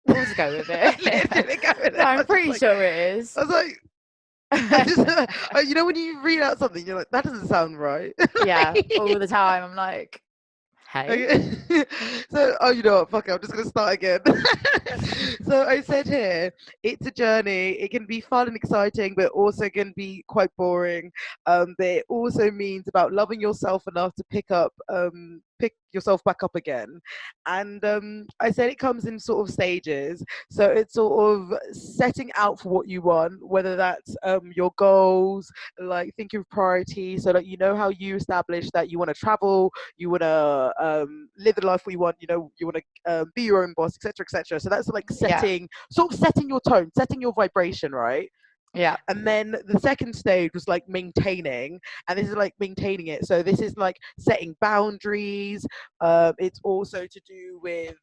We'll just go with it. Literally go with it. No, I'm pretty sure it is. I was like, you know, when you read out something, you're like, that doesn't sound right. Yeah, all the time. I'm like, hey. Okay. So, oh, you know what? Fuck it. I'm just gonna start again. So I said here, it's a journey. It can be fun and exciting, but also can be quite boring. But it also means about loving yourself enough to pick yourself back up again. And I said it comes in sort of stages. So it's sort of setting out for what you want, whether that's your goals, like thinking of priorities. So like you know how you establish that you want to travel, you want to live the life we want, you know, you want to be your own boss, etc., etc. So that's like Yeah, setting your tone, setting your vibration, right? yeah, And then the second stage was like maintaining, and this is like maintaining it. So this is like setting boundaries. It's also to do with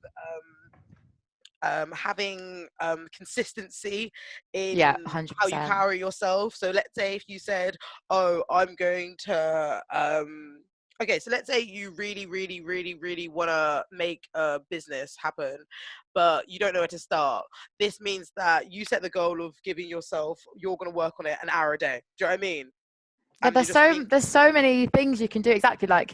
having consistency yeah, in how you 100%. carry yourself. So let's say if you said, "Oh, I'm going to." Okay, so let's say you really, really, really, really want to make a business happen, but you don't know where to start. This means that you set the goal of giving yourself, you're going to work on it an hour a day. Do you know what I mean? Yeah, And you just mean, there's so many things you can do. Exactly. Like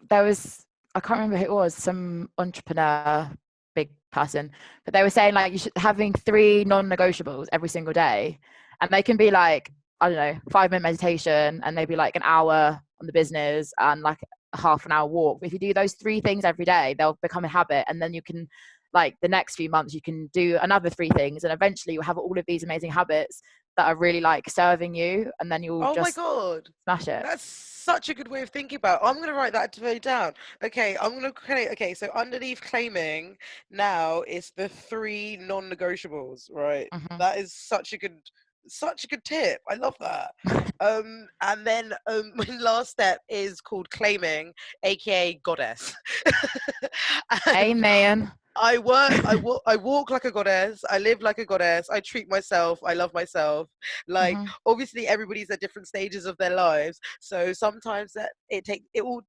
there was, I can't remember who it was, some entrepreneur, big person, but they were saying like you should having 3 non-negotiables every single day, and they can be like, I don't know, 5-minute meditation, and maybe like an hour on the business and like a half an hour walk. If you do those 3 things every day, they'll become a habit, and then you can, like, the next few months you can do another 3 things, and eventually you'll have all of these amazing habits that are really like serving you, and then you'll oh my just God. smash it. That's such a good way of thinking about it. I'm going to write that very down. Okay, I'm going to create. Okay, so underneath claiming now is the 3 non-negotiables, right? Hmm. That is such a good tip. I love that. And then my last step is called claiming, aka goddess. And Amen. I walk like a goddess, I live like a goddess, I treat myself, I love myself. Like Hmm. obviously everybody's at different stages of their lives. So sometimes that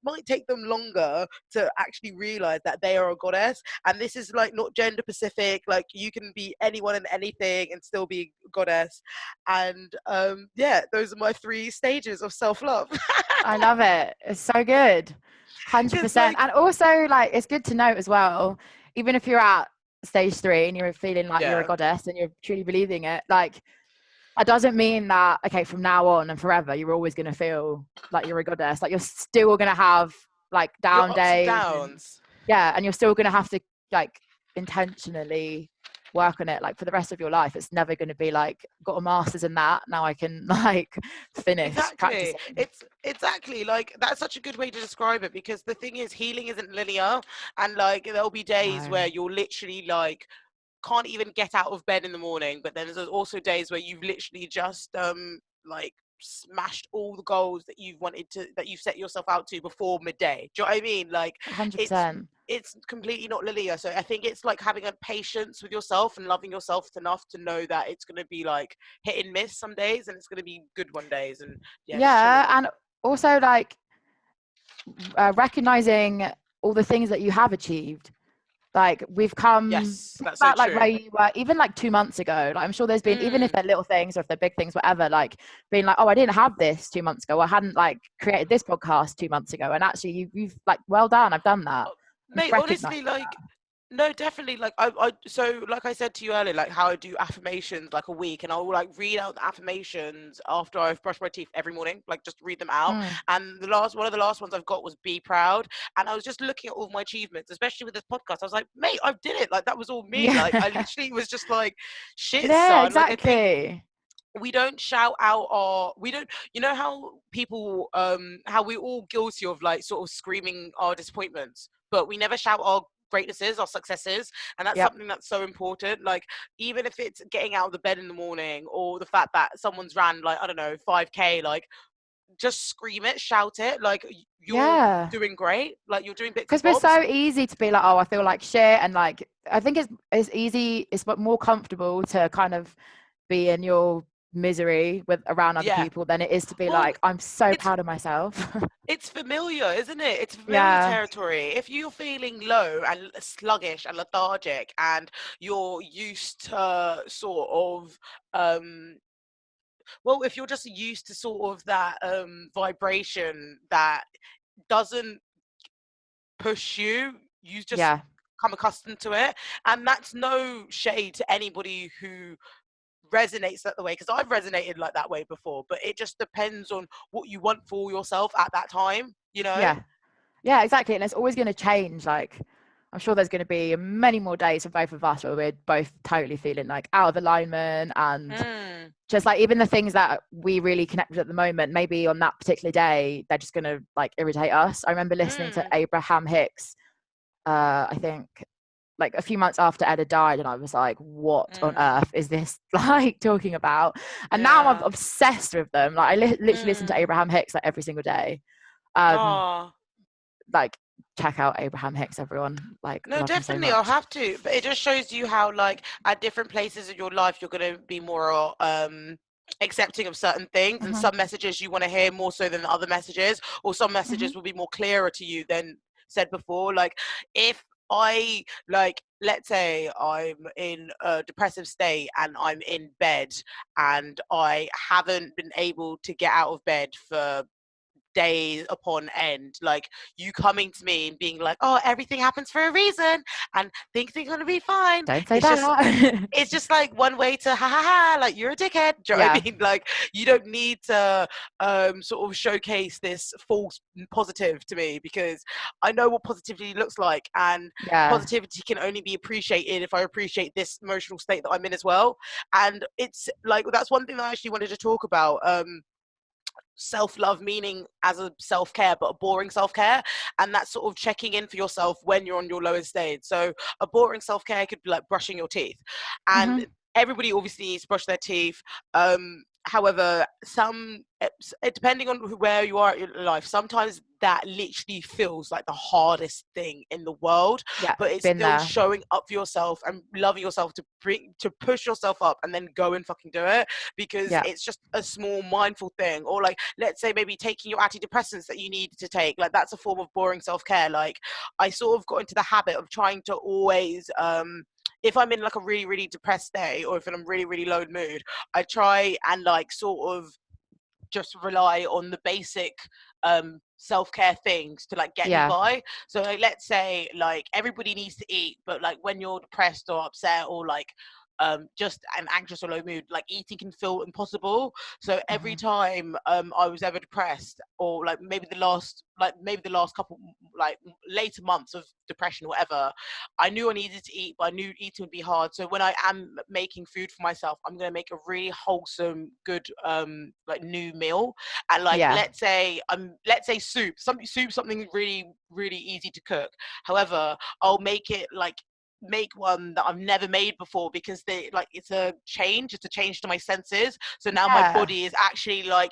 might take them longer to actually realize that they are a goddess. And this is like not gender specific, like you can be anyone and anything and still be a goddess. And yeah, those are my 3 stages of self-love. I love it. It's so good. Because 100%. like And also, like, it's good to note as well, even if you're at stage 3 and you're feeling like you're a yeah, goddess and you're truly believing it, like, that doesn't mean that, okay, from now on and forever, you're always going to feel like you're a goddess. Like, you're still going to have like your down ups and days, and downs. yeah, and you're still going to have to like intentionally work on it like for the rest of your life. It's never going to be like, got a master's in that, now I can like finish Exactly. practicing. It's exactly like that's such a good way to describe it because the thing is healing isn't linear, and like there'll be days No. where you're literally like can't even get out of bed in the morning, but then there's also days where you've literally just like smashed all the goals that you've set yourself out to before midday. Do you know what I mean? Like it's 100%. it's completely not linear. So I think it's like having a patience with yourself and loving yourself enough to know that it's going to be like hit and miss some days and it's going to be good one days, and yeah, just chilling. Yeah, and also like recognizing all the things that you have achieved. Like we've come, Yes, think that's so about like true. where you were even like 2 months ago. Like I'm sure there's been, even if Mm. they're little things or if they're big things, whatever, like being like, oh, I didn't have this 2 months ago. I hadn't like created this podcast 2 months ago. And actually you've like, well done, I've done that. Oh, And mate, recognize honestly, like, no, definitely. Like, so, like I said to you earlier, like how I do affirmations like a week, and I'll like read out the affirmations after I've brushed my teeth every morning, like just read them out. that. And one of the last ones I've got was be proud. And I was just looking at all of my achievements, especially with this podcast. I was like, mate, I did it. Like, that was all me. Like, I Yeah. literally was just like, shit, Yeah, son. Like, I think exactly. we don't shout out we don't, you know how people how we're all guilty of like sort of screaming our disappointments, but we never shout our greatnesses, our successes. And that's Yep. something that's so important. Like even if it's getting out of the bed in the morning, or the fact that someone's ran like, I don't know, 5K, like just scream it, shout it, like you're Yeah. doing great, like you're doing bits and Because we're bobs. so easy to be like, oh, I feel like shit. And like, I think it's easy, it's more comfortable to kind of be in your misery with around other Yeah. people than it is to be Well, like, I'm so it's proud of myself. it's familiar, isn't it? It's familiar Yeah, territory. If you're feeling low and sluggish and lethargic and you're used to sort of well, if you're just used to sort of that vibration that doesn't push you, you just yeah, come accustomed to it. And that's no shade to anybody who resonates that the way, because I've resonated like that way before, but it just depends on what you want for yourself at that time, you know? yeah. Yeah, exactly. And it's always going to change. Like, I'm sure there's going to be many more days for both of us where we're both totally feeling like out of alignment, and Mm, just like even the things that we really connect with at the moment, maybe on that particular day, they're just going to like irritate us. I remember listening to mm, Abraham Hicks, I think like a few months after Ed had died, and I was like, what on mm, earth is this like talking about? And now I'm yeah. obsessed with them. Like, I literally listen to Mm. Abraham Hicks like every single day. Um, Oh. like, check out Abraham Hicks, everyone. Like, No, love him so definitely, I'll much. have to. But it just shows you how, like, at different places in your life, you're going to be more accepting of certain things, and Hmm. some messages you want to hear more so than other messages, or some Hmm. messages will be more clearer to you than said before. Like, if I, like, let's say I'm in a depressive state and I'm in bed and I haven't been able to get out of bed for days upon end, like you coming to me and being like, oh, everything happens for a reason and things are gonna be fine, Don't say it's just that. it's just like one way to ha ha ha, like you're a dickhead. Do you know what I Yeah, mean? Like you don't need to sort of showcase this false positive to me, because I know what positivity looks like, and yeah. positivity can only be appreciated if I appreciate this emotional state that I'm in as well. And it's like that's one thing that I actually wanted to talk about. Self-love meaning as a self-care, but a boring self-care, and that's sort of checking in for yourself when you're on your lowest stage. So a boring self-care could be like brushing your teeth, Hmm. and everybody obviously needs to brush their teeth. However, depending on where you are in your life, sometimes that literally feels like the hardest thing in the world, Yeah, but it's been still there. showing up for yourself and loving yourself to push yourself up and then go and fucking do it, because Yeah. it's just a small mindful thing. Or like, let's say maybe taking your antidepressants that you need to take, like that's a form of boring self-care. Like I sort of got into the habit of trying to always if I'm in like a really really depressed day, or if I'm really really low mood, I try and like sort of just rely on the basic self-care things to like get me Yeah. by. So like, let's say like everybody needs to eat, but like when you're depressed or upset or like just an anxious or low mood, like eating can feel impossible. So every Hmm. time I was ever depressed, or like maybe the last couple like later months of depression or whatever, I knew I needed to eat, but I knew eating would be hard. So when I am making food for myself, I'm going to make a really wholesome good like new meal. And like Yeah. let's say soup, something really really easy to cook. However, I'll make it like make one that I've never made before, because they like it's a change to my senses. So now my Yeah. body is actually like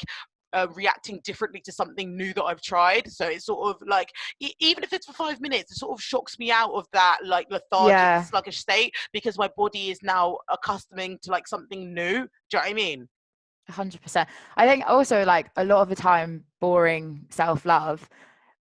reacting differently to something new that I've tried. So it's sort of like even if it's for 5 minutes, it sort of shocks me out of that like lethargic, Yeah. sluggish state, because my body is now accustoming to like something new. Do you know what I mean? 100%. I think also like a lot of the time, boring self-love,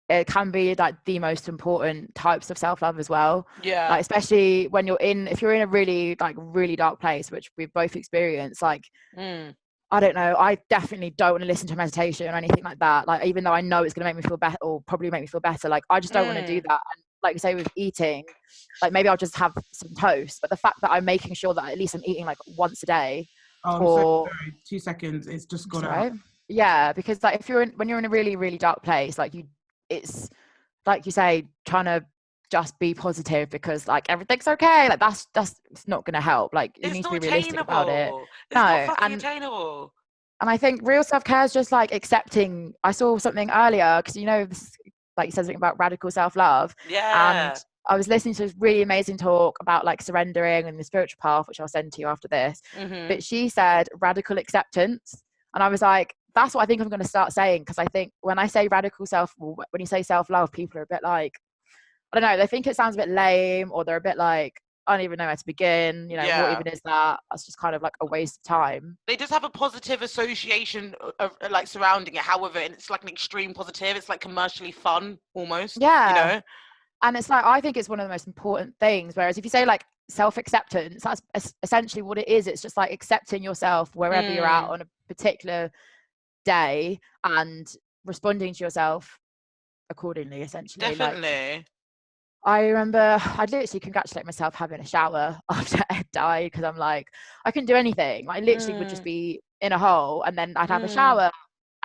it can be like the most important types of self-love as well. Like Yeah. especially when if you're in a really like really dark place, which we've both experienced, like Mm. I don't know, I definitely don't want to listen to meditation or anything like that. Like even though I know it's going to make me feel better, or probably make me feel better, like I just don't want to do Mm. that. And like you say with eating, like maybe I'll just have some toast, but the fact that I'm making sure that at least I'm eating like once a day, Oh, I'm so or sorry. 2 seconds. It's just it's gone all out. right. Yeah, because like if when you're in a really really dark place, like it's like you say, trying to just be positive because like everything's okay, like that's it's not going to help. Like you It's need to not be realistic about it. attainable. It's not No. fucking attainable. And I think real self-care is just like accepting. I saw something earlier because this, like you said something about radical self-love, and Yeah. I was listening to this really amazing talk about like surrendering and the spiritual path, which I'll send to you after this. Mhm. But she said radical acceptance, and I was like, that's what I think I'm going to start saying, because I think when I say when you say self-love, people are a bit like, I don't know, they think it sounds a bit lame, or they're a bit like, I don't even know where to begin. You know, what even is that? That's just kind of like a waste of time. They just have a positive association of like surrounding it. However, and it's like an extreme positive. It's like commercially fun almost. Yeah. You know? And it's like, I think it's one of the most important things. Whereas if you say like self-acceptance, that's essentially what it is. It's just like accepting yourself wherever you're at on a particular day and responding to yourself accordingly, essentially. Definitely. Like, I remember I'd literally congratulate myself having a shower after Ed died, because I'm like, I couldn't do anything. I literally would just be in a hole, and then I'd have a shower,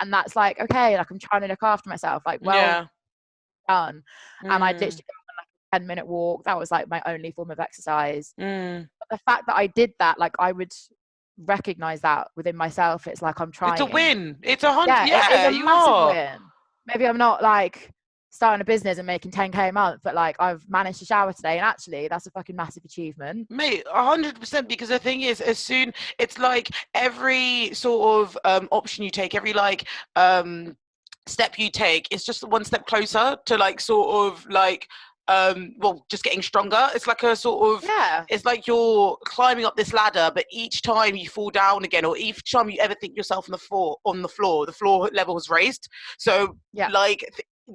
and that's like, okay, like I'm trying to look after myself, like, well done. And I'd literally go on like a 10-minute walk. That was like my only form of exercise. But the fact that I did that, like, I would recognize that within myself. It's like I'm trying. It's a win. It's 100. Yeah, it is a massive are. win. Maybe I'm not like starting a business and making 10k a month, but like I've managed to shower today, and actually that's a fucking massive achievement, mate. 100%. Because the thing is, as soon, it's like every sort of option you take, every like step you take, it's just one step closer to like sort of like well, just getting stronger. It's like a sort of, it's like you're climbing up this ladder, but each time you fall down again, or each time you ever think yourself on the floor level has raised. So like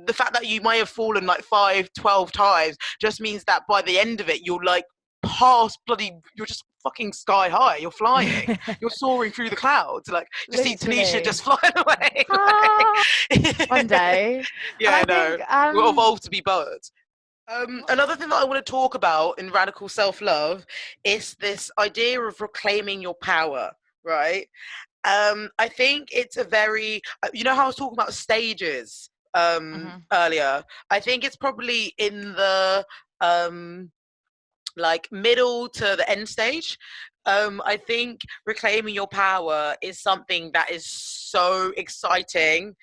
the fact that you may have fallen like 5-12 times just means that by the end of it, you're like past you're just fucking sky high. You're flying. You're soaring through the clouds. Like, just see Tanisha just flying away. Like, one day. Yeah, I know. We'll evolve to be birds. Another thing that I want to talk about in radical self-love is this idea of reclaiming your power, right? I think it's a very, you know how I was talking about stages earlier? I think it's probably in the like middle to the end stage. I think reclaiming your power is something that is so exciting,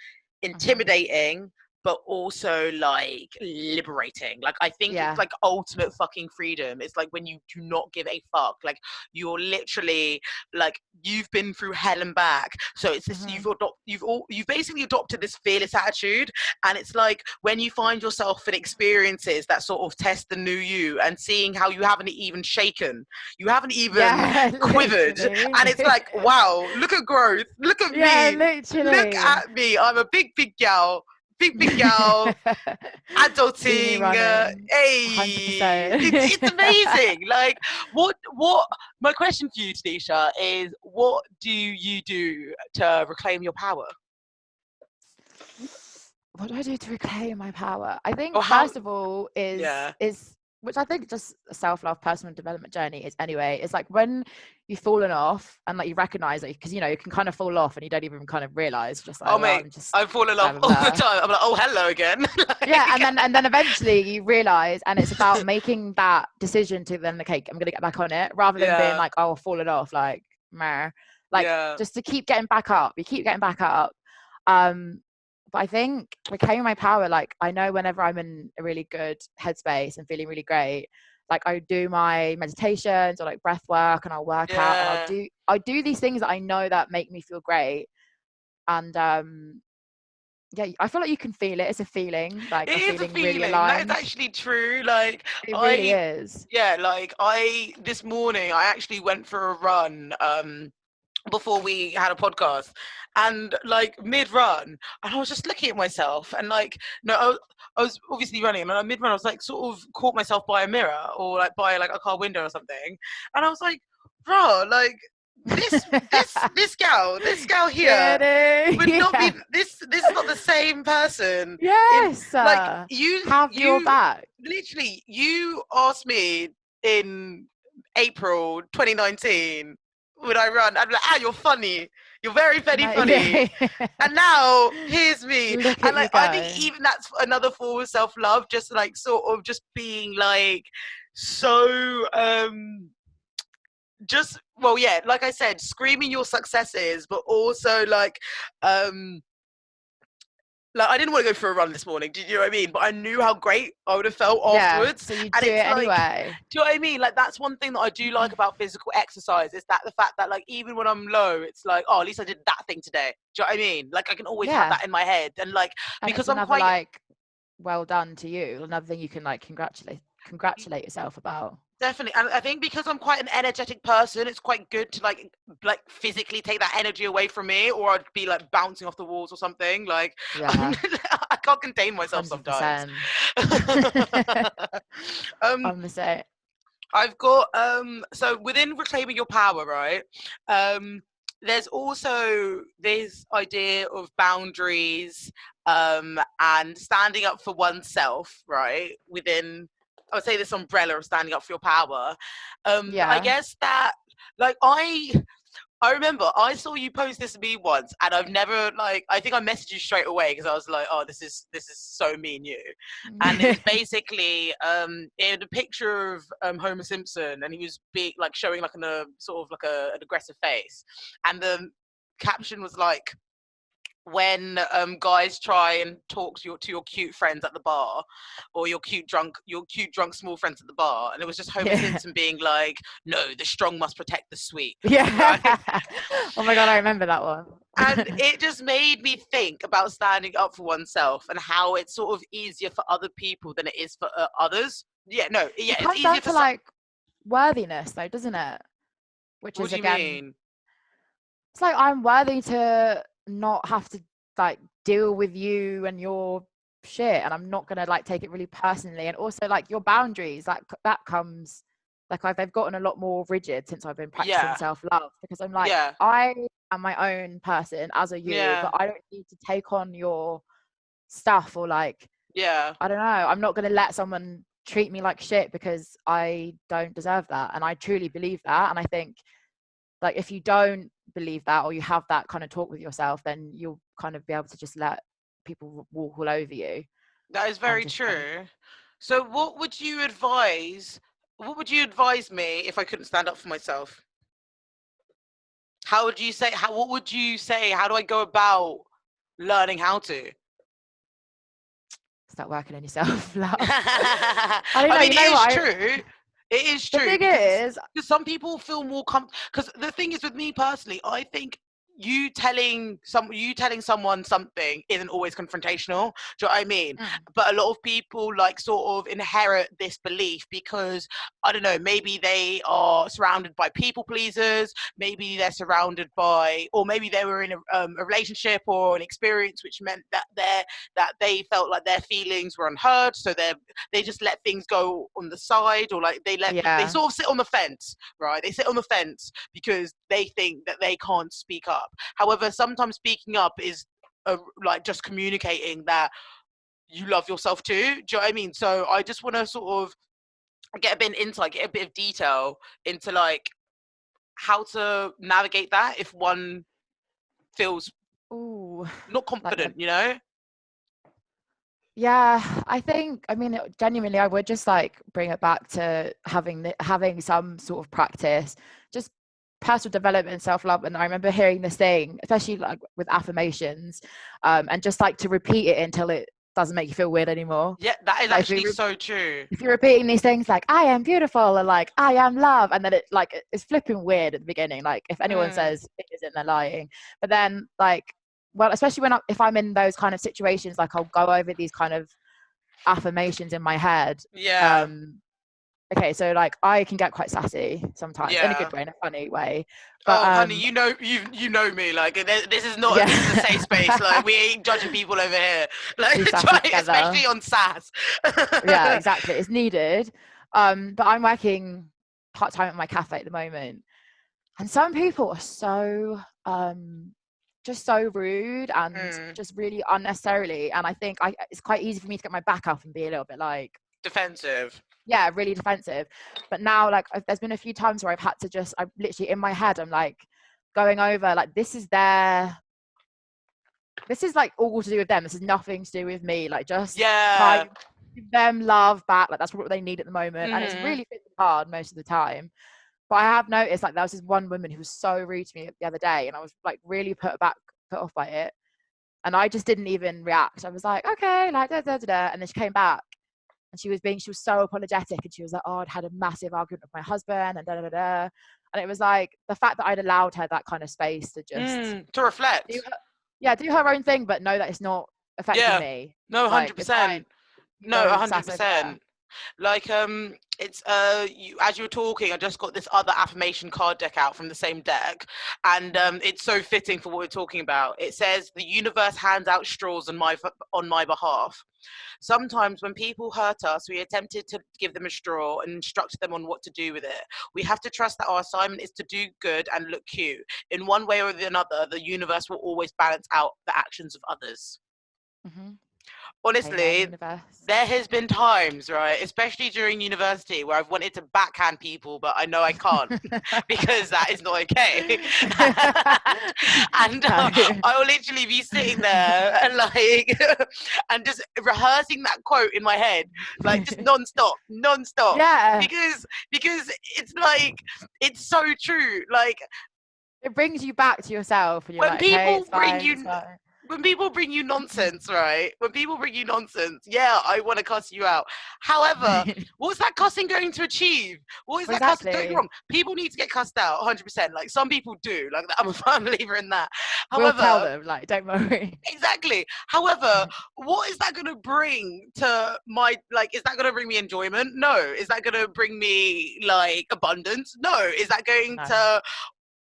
intimidating, but also like liberating. Like, I think it's like ultimate fucking freedom. It's like when you do not give a fuck. Like, you're literally like, you've been through hell and back. So it's this, you've basically adopted this fearless attitude. And it's like when you find yourself in experiences that sort of test the new you, and seeing how you haven't even shaken, you haven't even quivered, and it's like, wow, look at growth, look at me, literally. Look at me, I'm a big gal, big gal, adulting, hey, it's amazing. Like, what my question for you, Tanisha, is what do you do to reclaim your power? What do I do to reclaim my power? I think first of all is which I think just a self-love personal development journey is anyway. It's like when you've fallen off and like you recognize it, because you know you can kind of fall off and you don't even kind of realize, just like, I've fallen off all the time. I'm like, oh, hello again. Like, and then eventually you realize, and it's about making that decision to then, okay, I'm gonna get back on it, rather than being like, oh, I've fallen off, like meh. Like, just to keep getting back up. You keep getting back up. But I think reclaiming my power, like, I know whenever I'm in a really good headspace and feeling really great, like I do my meditations or like breath work, and I'll work out, and I'll do these things that I know that make me feel great. And I feel like you can feel it. It's a feeling. Like, it is a feeling. Really that is actually true. Like, it really is. Yeah, like this morning I actually went for a run before we had a podcast, and like mid-run, and I was just looking at myself, and like, no, I was obviously running, and mid-run I was like sort of caught myself by a mirror, or like by like a car window or something, and I was like, bro, like this gal here would not be this is not the same person. Like, you have your back. Literally, you asked me in April 2019 would I run, I'd be like, you're funny, you're very funny. And now here's me. And like, I think even that's another form of self-love, just like sort of just being like so just, well, yeah, like I said, screaming your successes, but also like I didn't want to go for a run this morning, do you know what I mean? But I knew how great I would have felt afterwards. So you do it anyway. Do you know what I mean? Like, that's one thing that I do like about physical exercise, is that the fact that like even when I'm low, it's like, oh, at least I did that thing today. Do you know what I mean? Like, I can always have that in my head, and like, and because I'm quite like, well done to you. Another thing you can like congratulate yourself about. Definitely. And I think because I'm quite an energetic person, it's quite good to like physically take that energy away from me, or I'd be like bouncing off the walls or something. Like Yeah, I can't contain myself sometimes. 100%. um I'm the same. I've got so within reclaiming your power, right? There's also this idea of boundaries and standing up for oneself, right? Within, I would say, this umbrella of standing up for your power. I Yeah. guess that like I remember I saw you post this to me once, and I've never like. I think I messaged you straight away because I was like, "Oh, this is so me and you," and it was basically in a picture of Homer Simpson, and he was like showing like sort of like an aggressive face, and the caption was like, when guys try and talk to your cute friends at the bar, or your cute drunk small friends at the bar, and it was just Homer Yeah. Simpson being like, "No, the strong must protect the sweet." Yeah. Right? Oh my God, I remember that one. And it just made me think about standing up for oneself and how it's sort of easier for other people than it is for others. It It's comes easier down for to like worthiness though, doesn't it? Which what is do you again, mean? it's like I'm worthy to not have to like deal with you and your shit, and I'm not gonna like take it really personally. And also like your boundaries, like that comes like they've gotten a lot more rigid since I've been practicing Yeah, self-love, because I'm like, yeah, I am my own person, as are you, yeah, but I don't need to take on your stuff, or like, yeah. I don't know, I'm not gonna let someone treat me like shit because I don't deserve that. And I truly believe that. And I think like if you don't believe that, or you have that kind of talk with yourself, then you'll kind of be able to just let people walk all over you That is and very just kind of, true. So, what would you advise? What would you advise me if I couldn't stand up for myself? How would you say? How? What would you say? How do I go about learning how to? start working on yourself. Love. I don't I know, mean, you know it is what, true. It is the true thing because is, some people feel more because the thing is with me personally, I think you telling someone something isn't always confrontational. Do you know what I mean? mm, But a lot of people like sort of inherit this belief because I don't know, maybe they are surrounded by people pleasers, maybe they're surrounded by, or maybe they were in a relationship or an experience which meant that they felt like their feelings were unheard, so they just let things go on the side, or like they yeah. sort of sit on the fence, right? They sit on the fence because they think that they can't speak up. However, sometimes speaking up is like just communicating that you love yourself too. Do you know what I mean? So I just want to sort of get a bit of insight, get a bit of detail into like how to navigate that if one feels Ooh, not like confident, you know? yeah, I think, I mean, genuinely, I would just like bring it back to having some sort of practice, just personal development and self-love. And I remember hearing this thing, especially like with affirmations, and just like to repeat it until it doesn't make you feel weird anymore. Yeah, that is Like actually so true. if you're repeating these things like I am beautiful, or like I am love, and then it like it's flipping weird at the beginning. Like if anyone Mm, says it isn't, they're lying. But then like, well, especially if I'm in those kind of situations, like I'll go over these kind of affirmations in my head. yeah. um okay, so like I can get quite sassy sometimes, in a Yeah. good way, in a funny way, but Oh, honey, you know me. Like this is not this is a safe space. yeah. Like we ain't judging people over here. Like We sassy together. especially on SAS. Yeah, exactly, it's needed. But I'm working part-time at my cafe at the moment, and some people are so just so rude and Mm, just really unnecessarily, and I think it's quite easy for me to get my back up and be a little bit like, defensive. yeah, really defensive. But now like there's been a few times where I've had to just, I'm literally in my head, I'm like going over like, this is like all to do with them, this is nothing to do with me, like just try Yeah. and give them love back, like that's what they need at the moment. And it's Hmm. really hard most of the time. But I have noticed like there was this one woman who was so rude to me the other day, and I was like really put off by it. And I just didn't even react. I was like, okay, like da da da da. And then she came back, and she was so apologetic, and she was like, oh, I'd had a massive argument with my husband and da da da da. And it was like the fact that I'd allowed her that kind of space to just To do reflect. her, yeah, do her own thing, but know that it's not affecting Yeah. me. No, Like it's fine. 100%. You No, go sass over there. 100%. Like it's you, as you were talking, I just got this other affirmation card deck out from the same deck, and it's so fitting for what we're talking about. It says the universe hands out straws on my behalf. Sometimes when people hurt us, we attempted to give them a straw and instruct them on what to do with it. We have to trust that our assignment is to do good and look cute. In one way or another, the universe will always balance out the actions of others. Mm-hmm. Amen, Honestly, universe. there has been times, right, especially during university, where I've wanted to backhand people, but I know I can't because that is not okay. And I will literally be sitting there and like, and just rehearsing that quote in my head, like just non-stop, Yeah, because it's like it's so true. Like it brings you back to yourself, and you're when like, okay, people it's bring fine, it's you fine. when people bring you nonsense, right? When people bring you nonsense, yeah, I want to cuss you out. However, what's that cussing going to achieve? What is that cussing? Don't get me Exactly. wrong. People need to get cussed out, 100%. Like some people do. Like I'm a firm believer in that. We'll tell However, them, like, don't worry. exactly. However, what is that going to bring to my, like, is that going to bring me enjoyment? No. Is that going to bring me like abundance? No. Is that going No. to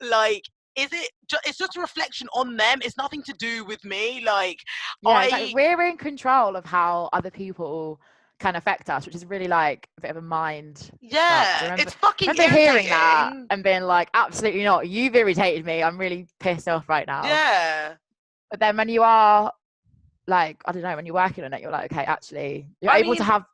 like, is it it's just a reflection on them? It's nothing to do with me. Like Yeah, exactly. We're in control of how other people can affect us, which is really like a bit of a mind fuck. Yeah, I it's fucking remember hearing that irritating. and being like, absolutely not. You've irritated me. I'm really pissed off right now. Yeah. But then when you are like, I don't know, when you're working on it, you're like, okay, actually, you're I able to mean, have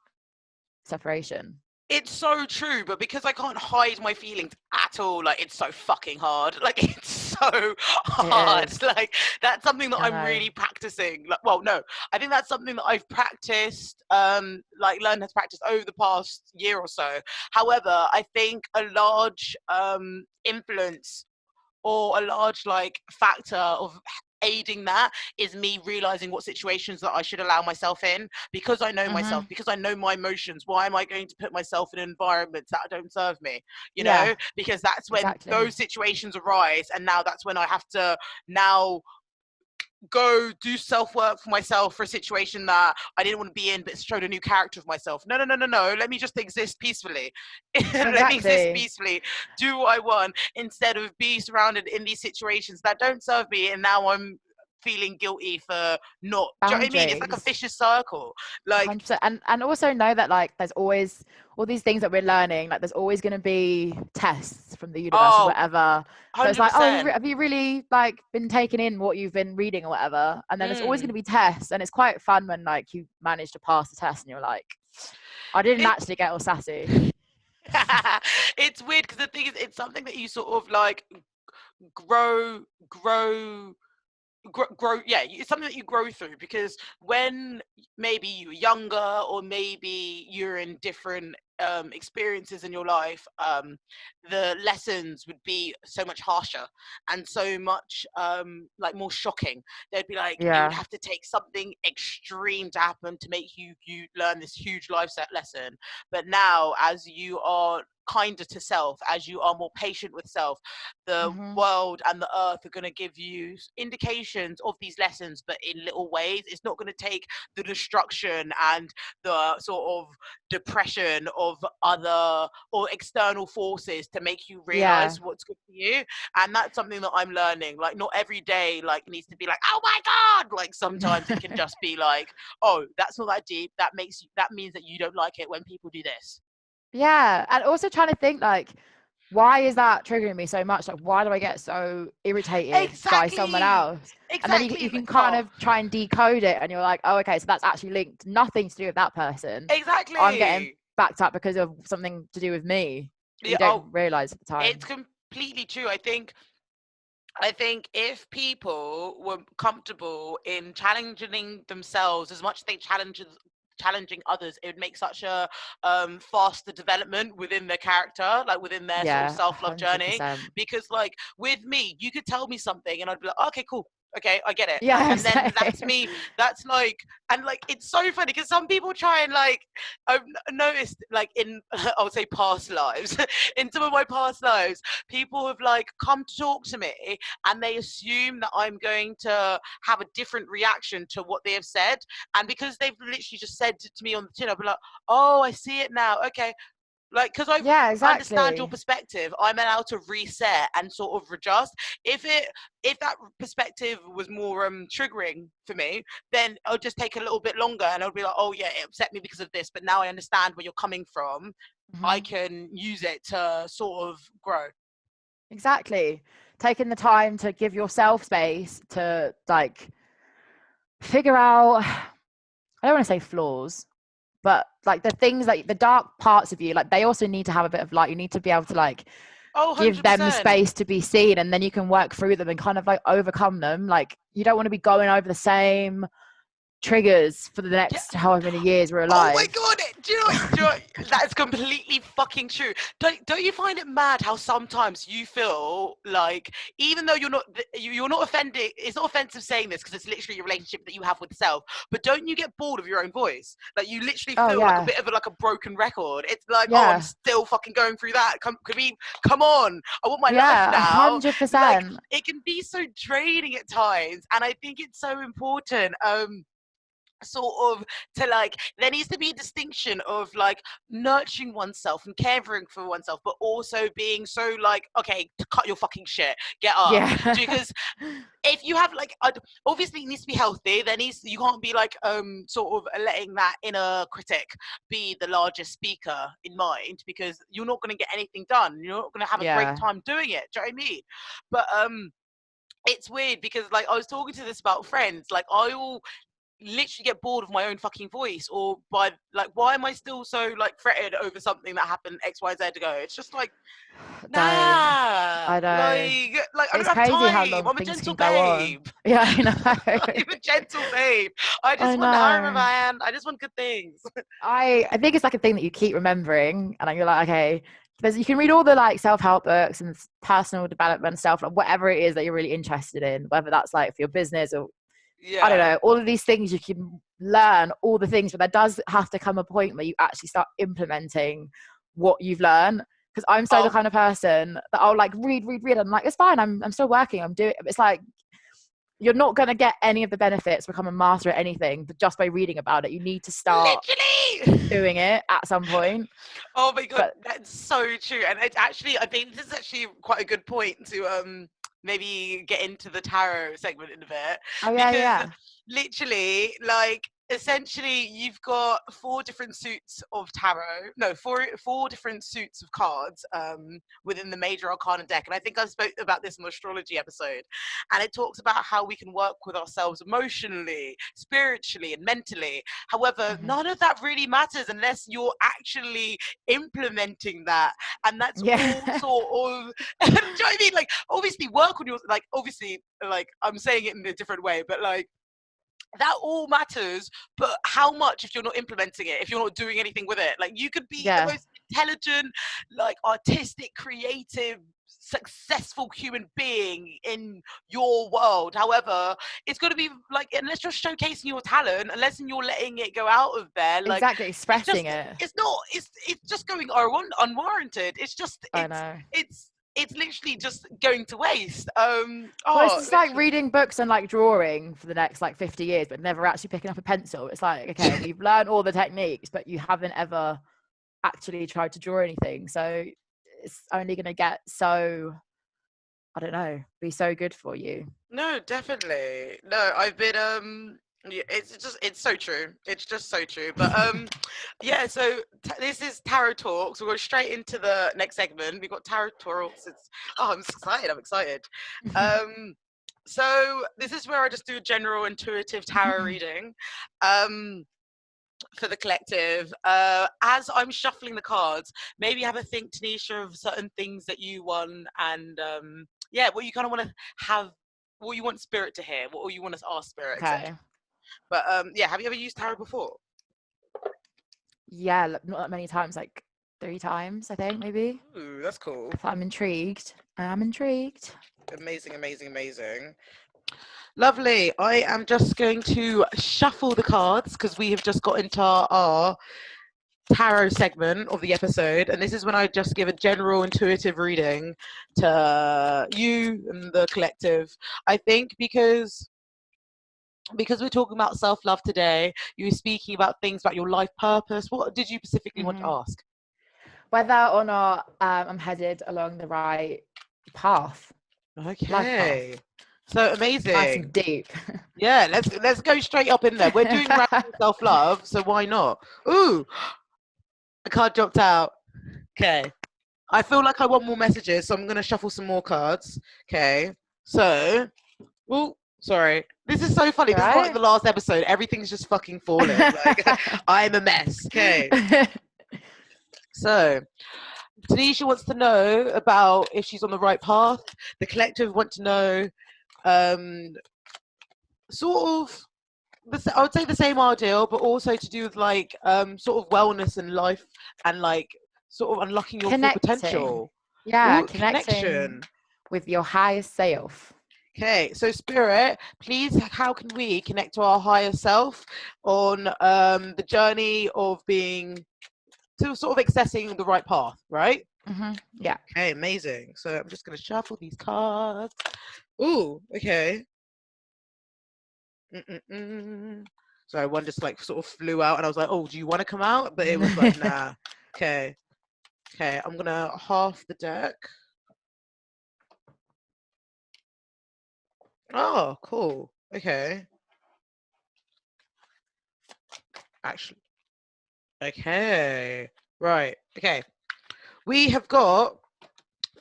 separation. it's so true, but because I can't hide my feelings at all, like it's so fucking hard. Like it's so hard. is. Like that's something that I I'm know. really practicing. Like, well, no, I think that's something that I've practiced, like learned how to practice over the past year or so. However, I think a large influence or a large like factor of aiding that is me realizing what situations that I should allow myself in because I know Mm-hmm. myself, because I know my emotions. Why am I going to put myself in environments that don't serve me? You Yeah, know, because that's when exactly. those situations arise, and now that's when I have to now go do self-work for myself for a situation that I didn't want to be in but showed a new character of myself. No, let me just exist peacefully. Let me exist Exactly. peacefully, do what I want instead of be surrounded in these situations that don't serve me, and now I'm feeling guilty for not, do you know what I mean? It's like a Boundaries. vicious circle. Like 100%. And also know that like there's always all these things that we're learning, like there's always going to be tests from the universe or oh, whatever. So it's like, oh, 100%. have you really like been taking in what you've been reading or whatever? And then there's always going to mm. be tests, and it's quite fun when like you manage to pass the test and you're like, I didn't it, actually get all sassy. it's weird because the thing is it's something that you sort of like grow grow grow, yeah, it's something that you grow through because when maybe you were younger or maybe you're in different experiences in your life, the lessons would be so much harsher and so much like more shocking. They'd be like it would Yeah. have to take something extreme to happen to make you learn this huge life set lesson. But now as you are kinder to self, as you are more patient with self, the Mm-hmm. world and the earth are going to give you indications of these lessons, but in little ways. It's not going to take the destruction and the sort of depression of other or external forces to make you Yeah. realize what's good for you. And that's something that I'm learning. Like not every day like needs to be like, oh my god, like sometimes it can just be like, oh, that's not that deep, that means that you don't like it when people do this. Yeah. And also trying to think like, why is that triggering me so much? Like, why do I get so irritated by someone Exactly. else? And then you Exactly. can kind Oh, of try and decode it, and you're like, oh, okay, so that's actually linked, nothing to do with that person. I'm getting exactly. backed up because of something to do with me that Yeah, you don't oh, realize at the it's time. completely true. I think if people were comfortable in challenging themselves as much as they challenging others, it would make such a faster development within their character, like within their sort of Yeah, self-love journey. 100%. Because like with me, you could tell me something and I'd be like, okay, cool. Okay, I get it. Yeah, Like, and then that's same. me. That's like, and like, it's so funny because some people try and like, I've noticed like in, I would say past lives, in some of my past lives, people have like come to talk to me and they assume that I'm going to have a different reaction to what they have said. And because they've literally just said it to me on the tin, I'll be like, oh, I see it now. Okay, like, because I Yeah, understand your exactly. perspective, I'm allowed to reset and sort of adjust. If that perspective was more triggering for me, then I'll just take a little bit longer and I'll be like, oh yeah, it upset me because of this, but now I understand where you're coming from. I Mhm. can use it to sort of grow. Exactly. Taking the time to give yourself space to like figure out, I don't want to say flaws, but like the things, like the dark parts of you, like they also need to have a bit of light. You need to be able to like Oh, give them the 100%. space to be seen, and then you can work through them and kind of like overcome them. Like you don't want to be going over the same triggers for the Yeah. next however many years we're Oh my alive. god! Do you know what? That is completely fucking true. Don't you find it mad how sometimes you feel like, even though you're not offended, it's not offensive saying this because it's literally a relationship that you have with self. But don't you get bored of your own voice? Like you literally Oh feel like a yeah. bit of like a broken record. It's like, oh, I'm Yeah. still fucking going through that. Come on! I want my life Yeah, a now. hundred Like percent. it can be so draining at times, and I think it's so important. Sort of to like, there needs to be a distinction of like nurturing oneself and caring for oneself, but also being so like, okay, to cut your fucking shit, get up. Yeah. Because if you have like obviously it needs to be healthy, you can't be like sort of letting that inner critic be the largest speaker in mind, because you're not going to get anything done, you're not going to have a great Yeah. time doing it. Do you know what I mean? But it's weird because like I was talking to this about friends, like I will literally get bored of my own fucking voice, or by like, why am I still so like fretted over something that happened XYZ ago? It's just like, Don't. nah, I know. like I don't It's have crazy how time. long I'm a things gentle can go on. babe. Yeah, I know. I'm a gentle babe. I I just want the armor know. man. I just want good things. I think it's like a thing that you keep remembering, and you're like, okay, there's, you can read all the like self-help books and personal development stuff, like whatever it is that you're really interested in, whether that's like for your business or I don't Yeah. know, all of these things you can learn, all the things, but there does have to come a point where you actually start implementing what you've learned. Because I'm so the Oh, kind of person that I'll like read. I'm like, it's fine. I'm still working. I'm doing. It's like you're not going to get any of the benefits, become a master at anything, but just by reading about it. You need to start literally. doing it at some point. Oh my god, But that's so true. And it's actually, I think this is actually quite a good point to maybe get into the tarot segment in a bit, oh yeah, because yeah. literally, like, essentially you've got four different suits of tarot, no, four different suits of cards within the major arcana deck. And I think I spoke about this in the astrology episode, and it talks about how we can work with ourselves emotionally, spiritually, and mentally. However, Mhm. none of that really matters unless you're actually implementing that. And that's all Yeah. sort of, do you know what I mean? Like, obviously work on your, like, obviously, like, I'm saying it in a different way, but like, that all matters, but how much if you're not implementing it, if you're not doing anything with it? Like, you could be the Yeah, most intelligent, like, artistic, creative, successful human being in your world. However, it's going to be like, unless you're showcasing your talent, unless you're letting it go out of there, like, exactly. Expressing it. it's not, it's just going unwarranted. It's just, I know. it's literally just going to waste. Well, it's Oh, just like literally. reading books and like drawing for the next like 50 years, but never actually picking up a pencil. It's like, okay, we've learned all the techniques, but you haven't ever actually tried to draw anything. So it's only going to get so, I don't know, be so good for you. No, definitely. No, I've been yeah, it's so true. It's just so true. But yeah, so this is Tarot Talks. We'll go straight into the next segment. We've got Tarot Talks. It's, oh, I'm excited. I'm excited. Um so this is where I just do a general intuitive tarot reading for the collective. As I'm shuffling the cards, maybe have a think, Tanisha, of certain things that you want, and yeah, what you kind of want to have, what you want spirit to hear, what you want to ask spirit, etc. Okay. But yeah, have you ever used tarot before? Yeah, not that many times, like 3 times, I think, maybe. Ooh, that's cool. So I'm intrigued. I'm intrigued. Amazing, amazing, amazing. Lovely. I am just going to shuffle the cards because we have just got into our tarot segment of the episode, and this is when I just give a general intuitive reading to you and the collective. I think because we're talking about self-love today, you were speaking about things about your life purpose. What did you specifically want to ask? Whether or not I'm headed along the right path. Okay. Life path. So amazing. Nice and deep. Yeah, let's go straight up in there. We're doing radical self-love, so why not? Ooh, a card dropped out. Okay. I feel like I want more messages, so I'm gonna shuffle some more cards. Okay. So, oh, sorry. This is so funny. This is like the last episode. Everything's just fucking falling. Like I'm a mess. Okay. So, Tanisha wants to know about if she's on the right path. The collective want to know, sort of. I would say the same ideal, but also to do with like sort of wellness and life and like sort of unlocking your full potential. Yeah, Ooh, connection with your higher self. Okay, so Spirit, please, how can we connect to our higher self on the journey of being to sort of accessing the right path, right? Yeah. Okay, amazing. So I'm just gonna shuffle these cards. Ooh, okay. So one just like sort of flew out, and I was like, "Oh, do you want to come out?" But it was like, "Nah." Okay, okay. I'm gonna half the deck. Oh, cool. Okay. Actually, okay. Right. Okay. We have got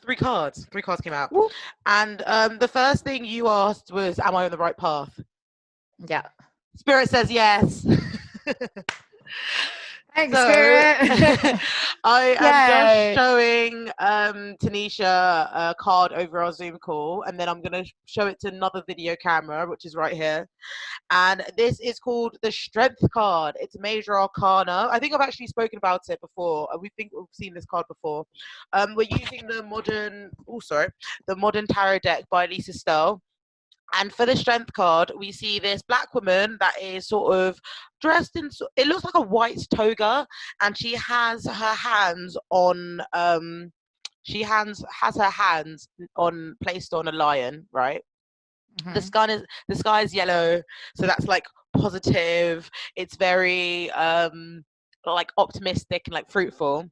three cards. Three cards came out. Woo. And the first thing you asked was, "Am I on the right path?" Yeah. Spirit says yes. Thanks, Spirit. I am just showing Tanisha a card over our Zoom call, and then I'm going to show it to another video camera, which is right here. And this is called the Strength card. It's a major arcana. I think I've actually spoken about it before. We think we've seen this card before. We're using the modern tarot deck by Lisa Stell. And for the strength card, we see this black woman that is sort of dressed in, it looks like a white toga, and she has her hands on, has her hands on placed on a lion, right? The sky is yellow, so that's like positive. It's very like optimistic and like fruitful.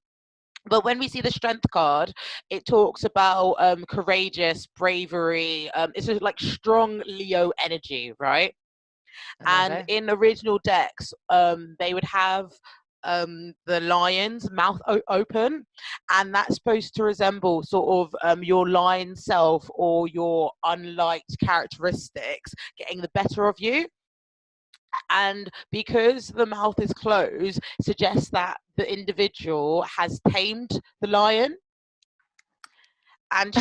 But when we see the strength card, it talks about courageous bravery. It's a, like strong Leo energy, right? And in original decks, they would have the lion's mouth open, and that's supposed to resemble sort of your lion self or your unliked characteristics getting the better of you. And because the mouth is closed, suggests that the individual has tamed the lion. And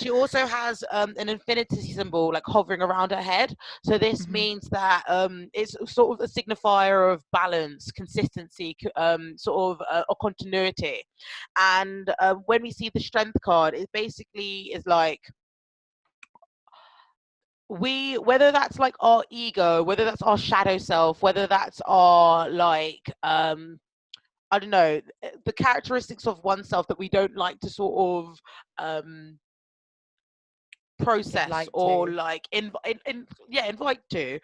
she also has an infinity symbol like hovering around her head. So this means that it's sort of a signifier of balance, consistency, sort of a continuity. And when we see the strength card, it basically is like, whether that's like our ego, whether that's our shadow self, whether that's our like I don't know, the characteristics of oneself that we don't like to sort of process or like invite to,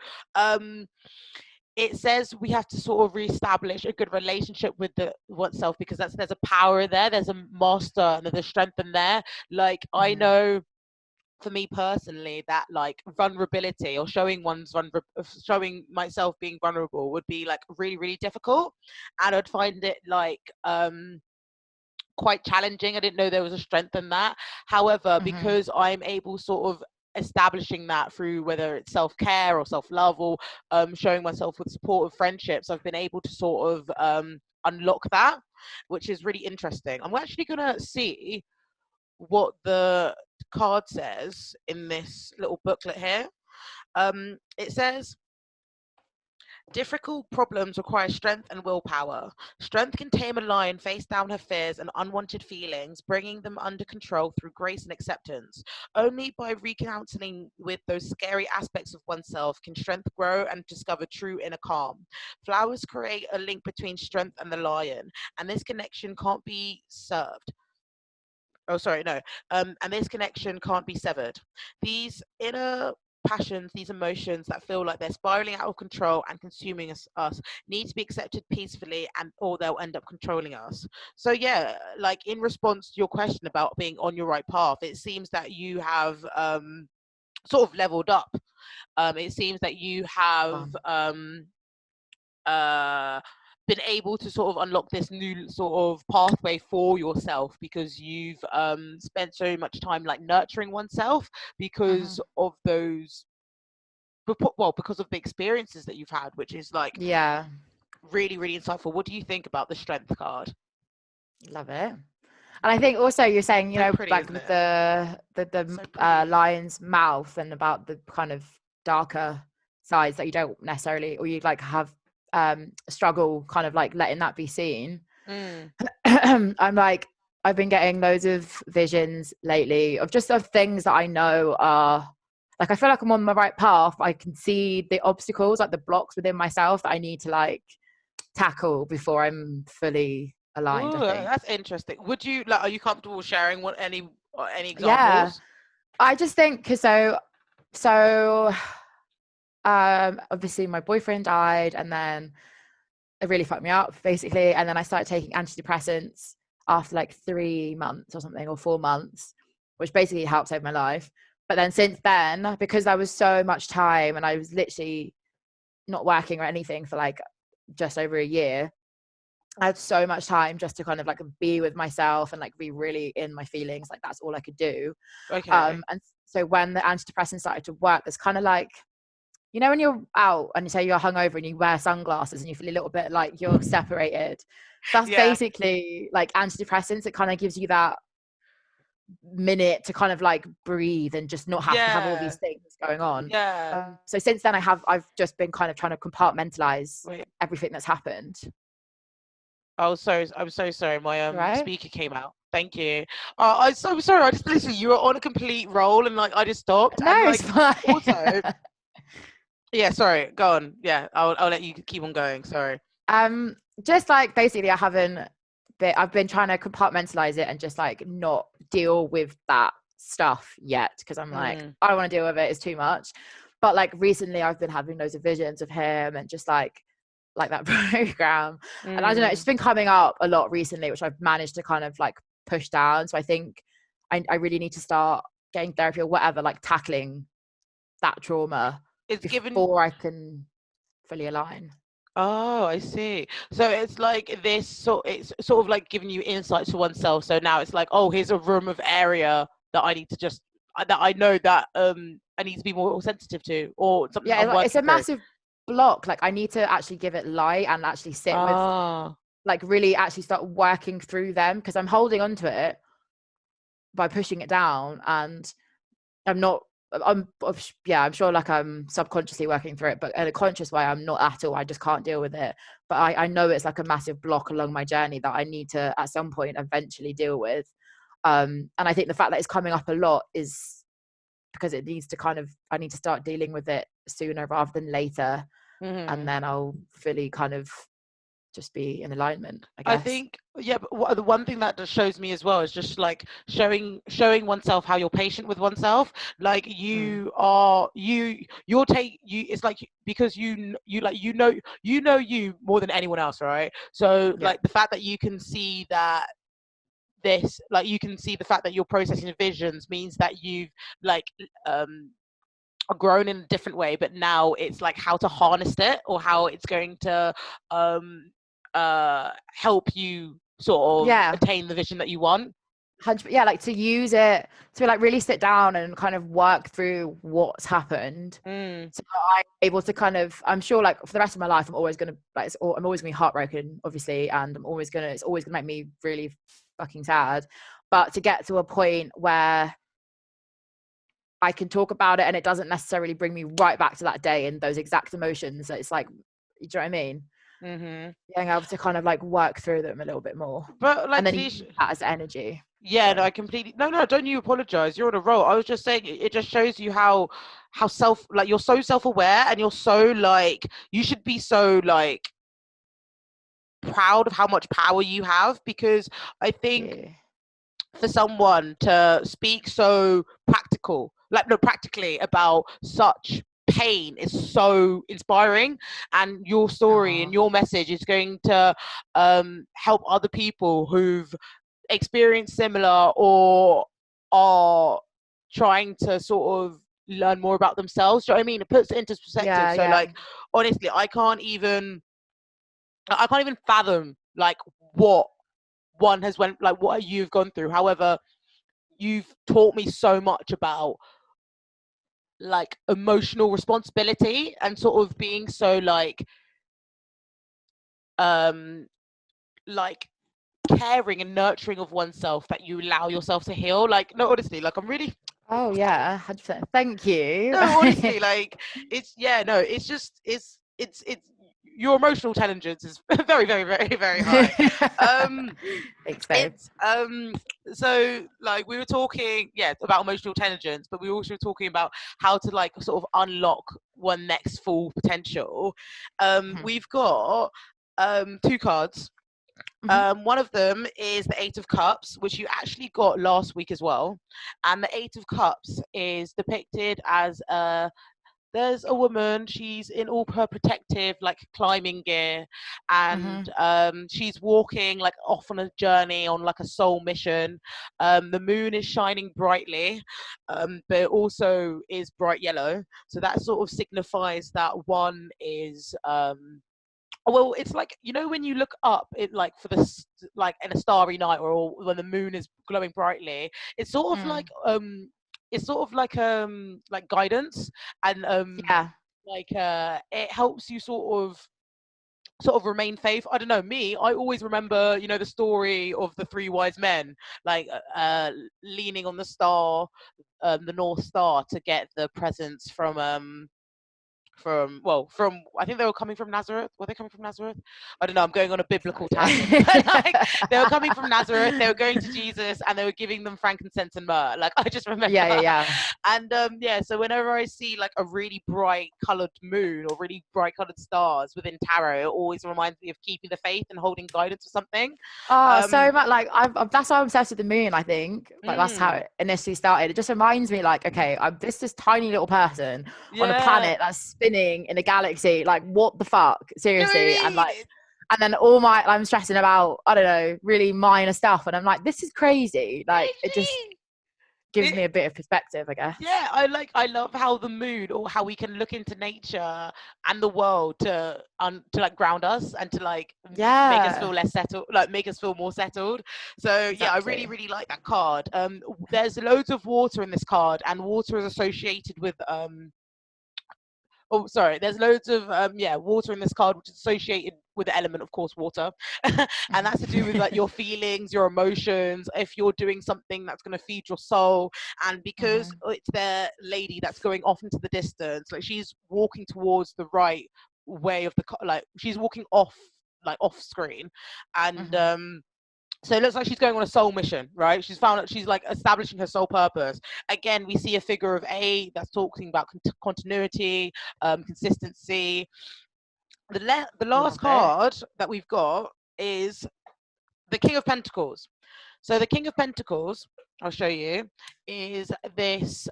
it says we have to sort of reestablish a good relationship with the oneself, because there's a power there, there's a master, and there's a strength in there. Like I know for me personally that like vulnerability or showing showing myself being vulnerable would be like really, really difficult, and I'd find it like quite challenging. I didn't know there was a strength in that. However, because I'm able sort of establishing that through whether it's self-care or self-love or showing myself with supportive friendships, I've been able to sort of unlock that, which is really interesting. I'm actually gonna see what the card says in this little booklet here. It says Difficult problems require strength and willpower. Strength can tame a lion, face down her fears and unwanted feelings, bringing them under control through grace and acceptance. Only by reconciling with those scary aspects of oneself can strength grow and discover true inner calm. Flowers create a link between strength and the lion, and this connection can't be served. Oh, sorry, no. And this connection can't be severed. These inner passions, these emotions that feel like they're spiraling out of control and consuming us need to be accepted peacefully, and or they'll end up controlling us. So yeah, like in response to your question about being on your right path, it seems that you have sort of leveled up. It seems that you have uh been able to sort of unlock this new sort of pathway for yourself, because you've spent so much time like nurturing oneself because of those, well, because of the experiences that you've had, which is like Yeah, really, really insightful. What do you think about the strength card? love it. And I think also you're saying, you So know, pretty, like isn't with it? the So pretty. lion's mouth, and about the kind of darker sides that you don't necessarily, or you like have struggle kind of like letting that be seen. I'm like, I've been getting loads of visions lately of just of things that I know are like, I feel like I'm on the right path. I can see the obstacles, like the blocks within myself that I need to like tackle before I'm fully aligned, Ooh, I think. that's interesting. Would you like? Are you comfortable sharing what any Yeah, examples? I just think because so obviously my boyfriend died, and then it really fucked me up basically, and then I started taking antidepressants after like 3 months or something, or 4 months, which basically helped save my life. But then since then, because there was so much time and I was literally not working or anything for like just over a year, I had so much time just to kind of like be with myself and like be really in my feelings. Like that's all I could do. Okay. And so when the antidepressants started to work, there's kind of like, you know, when you're out and you say you're hungover and you wear sunglasses and you feel a little bit like you're separated. That's Yeah. basically like antidepressants. It kind of gives you that minute to kind of like breathe and just not have to have all Yeah. these things going on. Yeah. So since then, I've just been kind of trying to compartmentalize Wait. everything that's happened. Oh, sorry. I'm so sorry. My Right? speaker came out. Thank you. I'm so sorry. I just literally, you were on a complete roll, and like I just stopped, No, and it's like fine. also, yeah. Sorry. Go on. Yeah. I'll let you keep on going. Sorry. Just like basically, I've been trying to compartmentalize it and just like not deal with that stuff yet, because I'm like, Mm. I don't want to deal with it. It's too much. But like recently, I've been having loads of visions of him and just like that program, and I don't know, it's Mm. just been coming up a lot recently, which I've managed to kind of like push down. So I think I really need to start getting therapy or whatever, like tackling that trauma It's given. before I can fully align. Oh, I see. So it's like this sort. It's sort of like giving you insight to oneself. So now it's like, oh, here's a room of area that I need to just that I know that I need to be more sensitive to, or something that Yeah, I'm it's working a through. massive block. Like I need to actually give it light and actually sit with, Ah. like really actually start working through them, because I'm holding on to it by pushing it down, and I'm not. Yeah, I'm sure like I'm subconsciously working through it, but in a conscious way, I'm not at all. I just can't deal with it. But I know it's like a massive block along my journey that I need to at some point eventually deal with. And I think the fact that it's coming up a lot is because it needs to kind of, I need to start dealing with it sooner rather than later, and Mhm. then I'll fully kind of just be in alignment, I I guess. think, yeah, but the one thing that just shows me as well is just like showing oneself how you're patient with oneself. Like Mm, you're take you. It's like because you like you know you more than anyone else, right? So yeah. like the fact that you can see that this like you can see the fact that you're processing the visions means that you've like um grown in a different way, but now it's like how to harness it, or how it's going to um help you sort of Yeah, attain the vision that you want. 100, yeah, like to use it to like really sit down and kind of work through what's happened, Mm. so I'm able to kind of, I'm sure like for the rest of my life I'm always gonna like I'm always gonna be heartbroken obviously, and it's always gonna make me really fucking sad, but to get to a point where I can talk about it and it doesn't necessarily bring me right back to that day and those exact emotions. It's like, you know what I mean? Mm-hmm. Being able to kind of like work through them a little bit more, But like and then Tanisha, use that as energy. yeah, no, Sorry. I completely no, don't you apologize. You're on a roll. I was just saying it just shows you how self like you're so self-aware, and you're so like you should be so like proud of how much power you have, because I think Yeah. for someone to speak so practically about such pain is so inspiring, and your story and Oh, your message is going to help other people who've experienced similar or are trying to sort of learn more about themselves. Do you know what I mean? It puts it into perspective. yeah, So yeah. like honestly, I can't even fathom like what one has went like what you've gone through. However, you've taught me so much about like emotional responsibility and sort of being so um like caring and nurturing of oneself, that you allow yourself to heal. Like no, honestly, like I'm really Oh yeah, 100%. Thank you. no, honestly, like it's yeah, no, it's just it's your emotional intelligence is very, very, very, very high. Um, Thanks, babe. it's so like we were talking, yeah, about emotional intelligence, but we were also talking about how to like sort of unlock one next full potential. Mhm. We've got two cards. Mhm. One of them is the Eight of Cups, which you actually got last week as well. And the Eight of Cups is depicted as there's a woman, she's in all her protective like climbing gear, and Mhm. she's walking like off on a journey on like a soul mission. The moon is shining brightly, but it also is bright yellow, so that sort of signifies that one is well, it's like when you look up it like for like in a starry night, or when the moon is glowing brightly, it's sort of Mm. like guidance, and Yeah. it helps you sort of remain faith. I don't know, me, I always remember the story of the three wise men, like leaning on the star, the North Star, to get the presents from I think they were coming from Nazareth. Were they coming from Nazareth? I don't know, I'm going on a No biblical tangent. But idea. like they were coming from Nazareth, they were going to Jesus, and they were giving them frankincense and myrrh. Like I just remember. Yeah, yeah, yeah. And yeah, so whenever I see like a really bright coloured moon or really bright coloured stars within tarot, it always reminds me of keeping the faith and holding guidance or something. Oh, Um so much. Like that's why I'm obsessed with the moon. I think like that's how mm, it initially started. It just reminds me, like, okay, I'm this tiny little person on a yeah. planet that's spinning in a galaxy. Like, what the fuck? Do you know what I Seriously, and mean? like, and then all my I'm stressing about, I don't know, really minor stuff, and I'm like, this is crazy. Like, it just gives me It, a bit of perspective, I guess. yeah, I love how the mood, or how we can look into nature and the world to like ground us, and to like make us feel Yeah, less settled, like make us feel more settled. So yeah, I really, exactly. really like that card. There's loads of water in this card, and water is associated with oh sorry, there's loads of water in this card, which is associated with the element, of course, water. And that's to do with like Mhm. your feelings, your emotions, if you're doing something that's going to feed your soul. And because Mhm. it's the lady that's going off into the distance, like she's walking towards the right way of like she's walking off, like off screen. And Mhm. so it looks like she's going on a soul mission, right? She's found that she's like establishing her soul purpose. Again, we see a figure of eight that's talking about continuity, consistency. The last Love it. card that we've got is the King of Pentacles. So the King of Pentacles, I'll show you, is this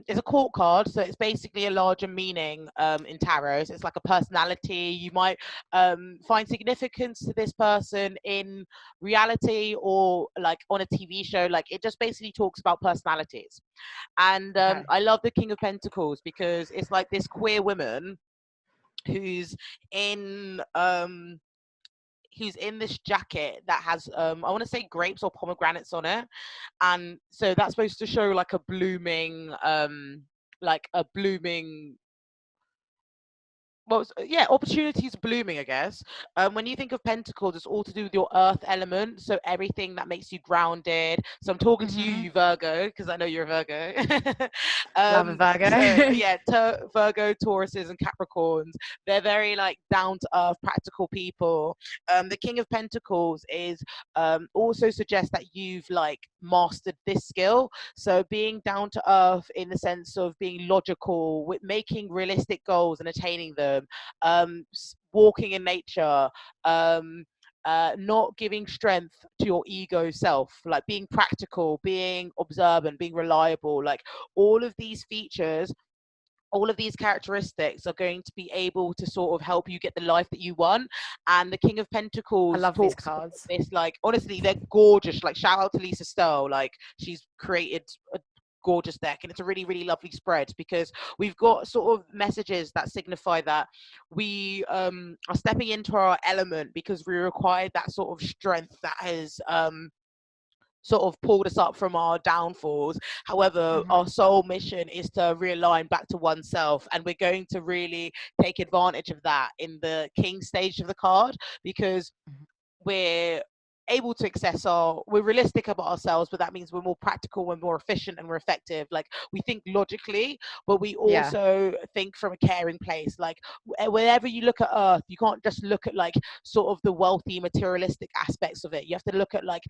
is a court card. So it's basically a larger meaning in tarot. So it's like a personality. You might find significance to this person in reality, or like on a TV show. Like it just basically talks about personalities. And Okay. I love the King of Pentacles because it's like this queer woman who's in this jacket that has I want to say grapes or pomegranates on it, and so that's supposed to show like a blooming well, yeah, opportunities blooming, I guess. When you think of pentacles, it's all to do with your earth element, so everything that makes you grounded. So I'm talking to you, Mm-hmm. you Virgo, because I know you're a Virgo. Love a So Virgo. yeah, Virgo, Tauruses, and Capricorns, they're very like down to earth, practical people. The King of Pentacles is also suggests that you've like mastered this skill. So being down to earth in the sense of being logical, with making realistic goals and attaining them, walking in nature, um, not giving strength to your ego self, like being practical, being observant, being reliable, like all of these features, all of these characteristics are going to be able to sort of help you get the life that you want. And the King of I Pentacles love these talks about cards. this, like honestly, they're gorgeous. Like shout out to Lisa Stowe, like she's created a gorgeous deck, and it's a really really lovely spread because we've got sort of messages that signify that we are stepping into our element because we require that sort of strength that has sort of pulled us up from our downfalls. However, Mm-hmm. our soul mission is to realign back to oneself, and we're going to really take advantage of that in the king stage of the card because we're able to access we're realistic about ourselves, but that means we're more practical, we're more efficient, and we're effective. Like we think logically, but we Yeah. also think from a caring place. Like whenever you look at earth, you can't just look at like sort of the wealthy materialistic aspects of it. You have to look at like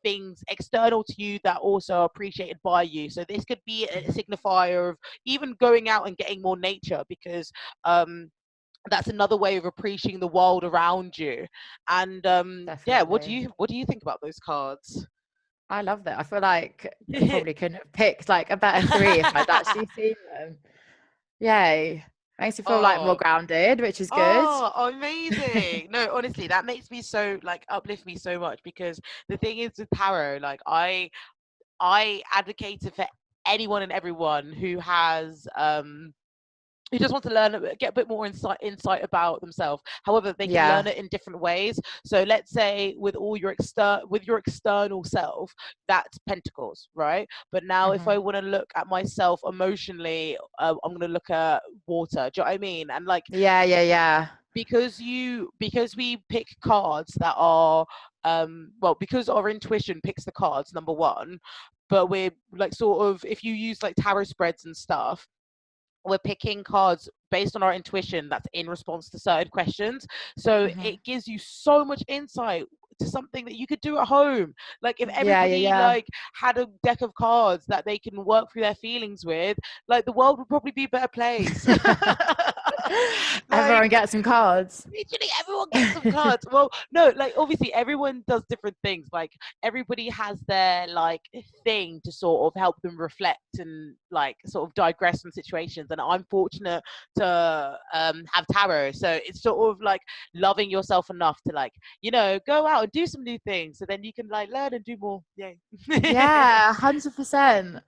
things external to you that also are appreciated by you. So this could be a Mm-hmm. signifier of even going out and getting more nature because that's another way of appreciating the world around you. And yeah, Definitely. what do you think about those cards? I love that. I feel like I probably couldn't have picked like a better three if I'd actually seen them. Yay. Makes you feel like more Oh, grounded, which is good. oh, amazing. No, honestly, that makes me so like uplift me so much because the thing is with tarot, like I advocated for anyone and everyone who just want to learn, get a bit more insight about themselves. However, they can Yeah. learn it in different ways. So let's say with all your external self, that's pentacles, right? But now if Mm-hmm. I want to look at myself emotionally, I'm going to look at water. Do you know what I mean? And like Yeah, yeah, yeah. because we pick cards that are well, because our intuition picks the cards, number one, but we're like sort of, if you use like tarot spreads and stuff, we're picking cards based on our intuition that's in response to certain questions. So Mm-hmm. it gives you so much insight to something that you could do at home. Like if Yeah, yeah, everybody yeah. like had a deck of cards that they can work through their feelings with, like the world would probably be a better place. Like Everyone get some cards. literally everyone gets some cards. Well, no, like obviously everyone does different things. Like everybody has their like thing to sort of help them reflect and like sort of digress from situations. And I'm fortunate to have tarot, so it's sort of like loving yourself enough to like go out and do some new things, so then you can like learn and do more. Yay. Yeah, 100%.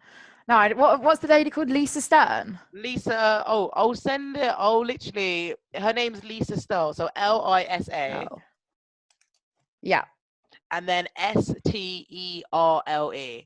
No, what's the lady called? Lisa Stern? Lisa, oh, I'll send it. Oh, literally, her name's Lisa Stoll, so Lisa, Oh, yeah. and then Sterle.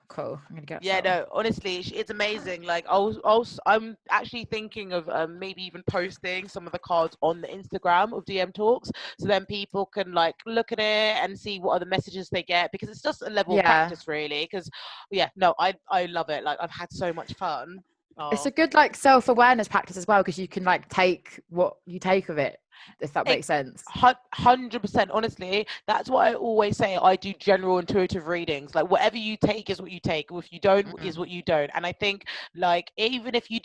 Cool. I'm gonna get Yeah, some. no, honestly, it's amazing. Like, I'm actually thinking of maybe even posting some of the cards on the Instagram of DM Talks, so then people can like look at it and see what other messages they get, because it's just a level of Yeah. practice, really. Because, yeah, no, I love it. Like, I've had so much fun. It's Oh. a good like self-awareness practice as well because you can like take what you take of it, if that makes sense. 100%. Honestly, that's what I always say. I do general intuitive readings. Like whatever you take is what you take, if you don't is Mm-hmm. what you don't. And I think like even if you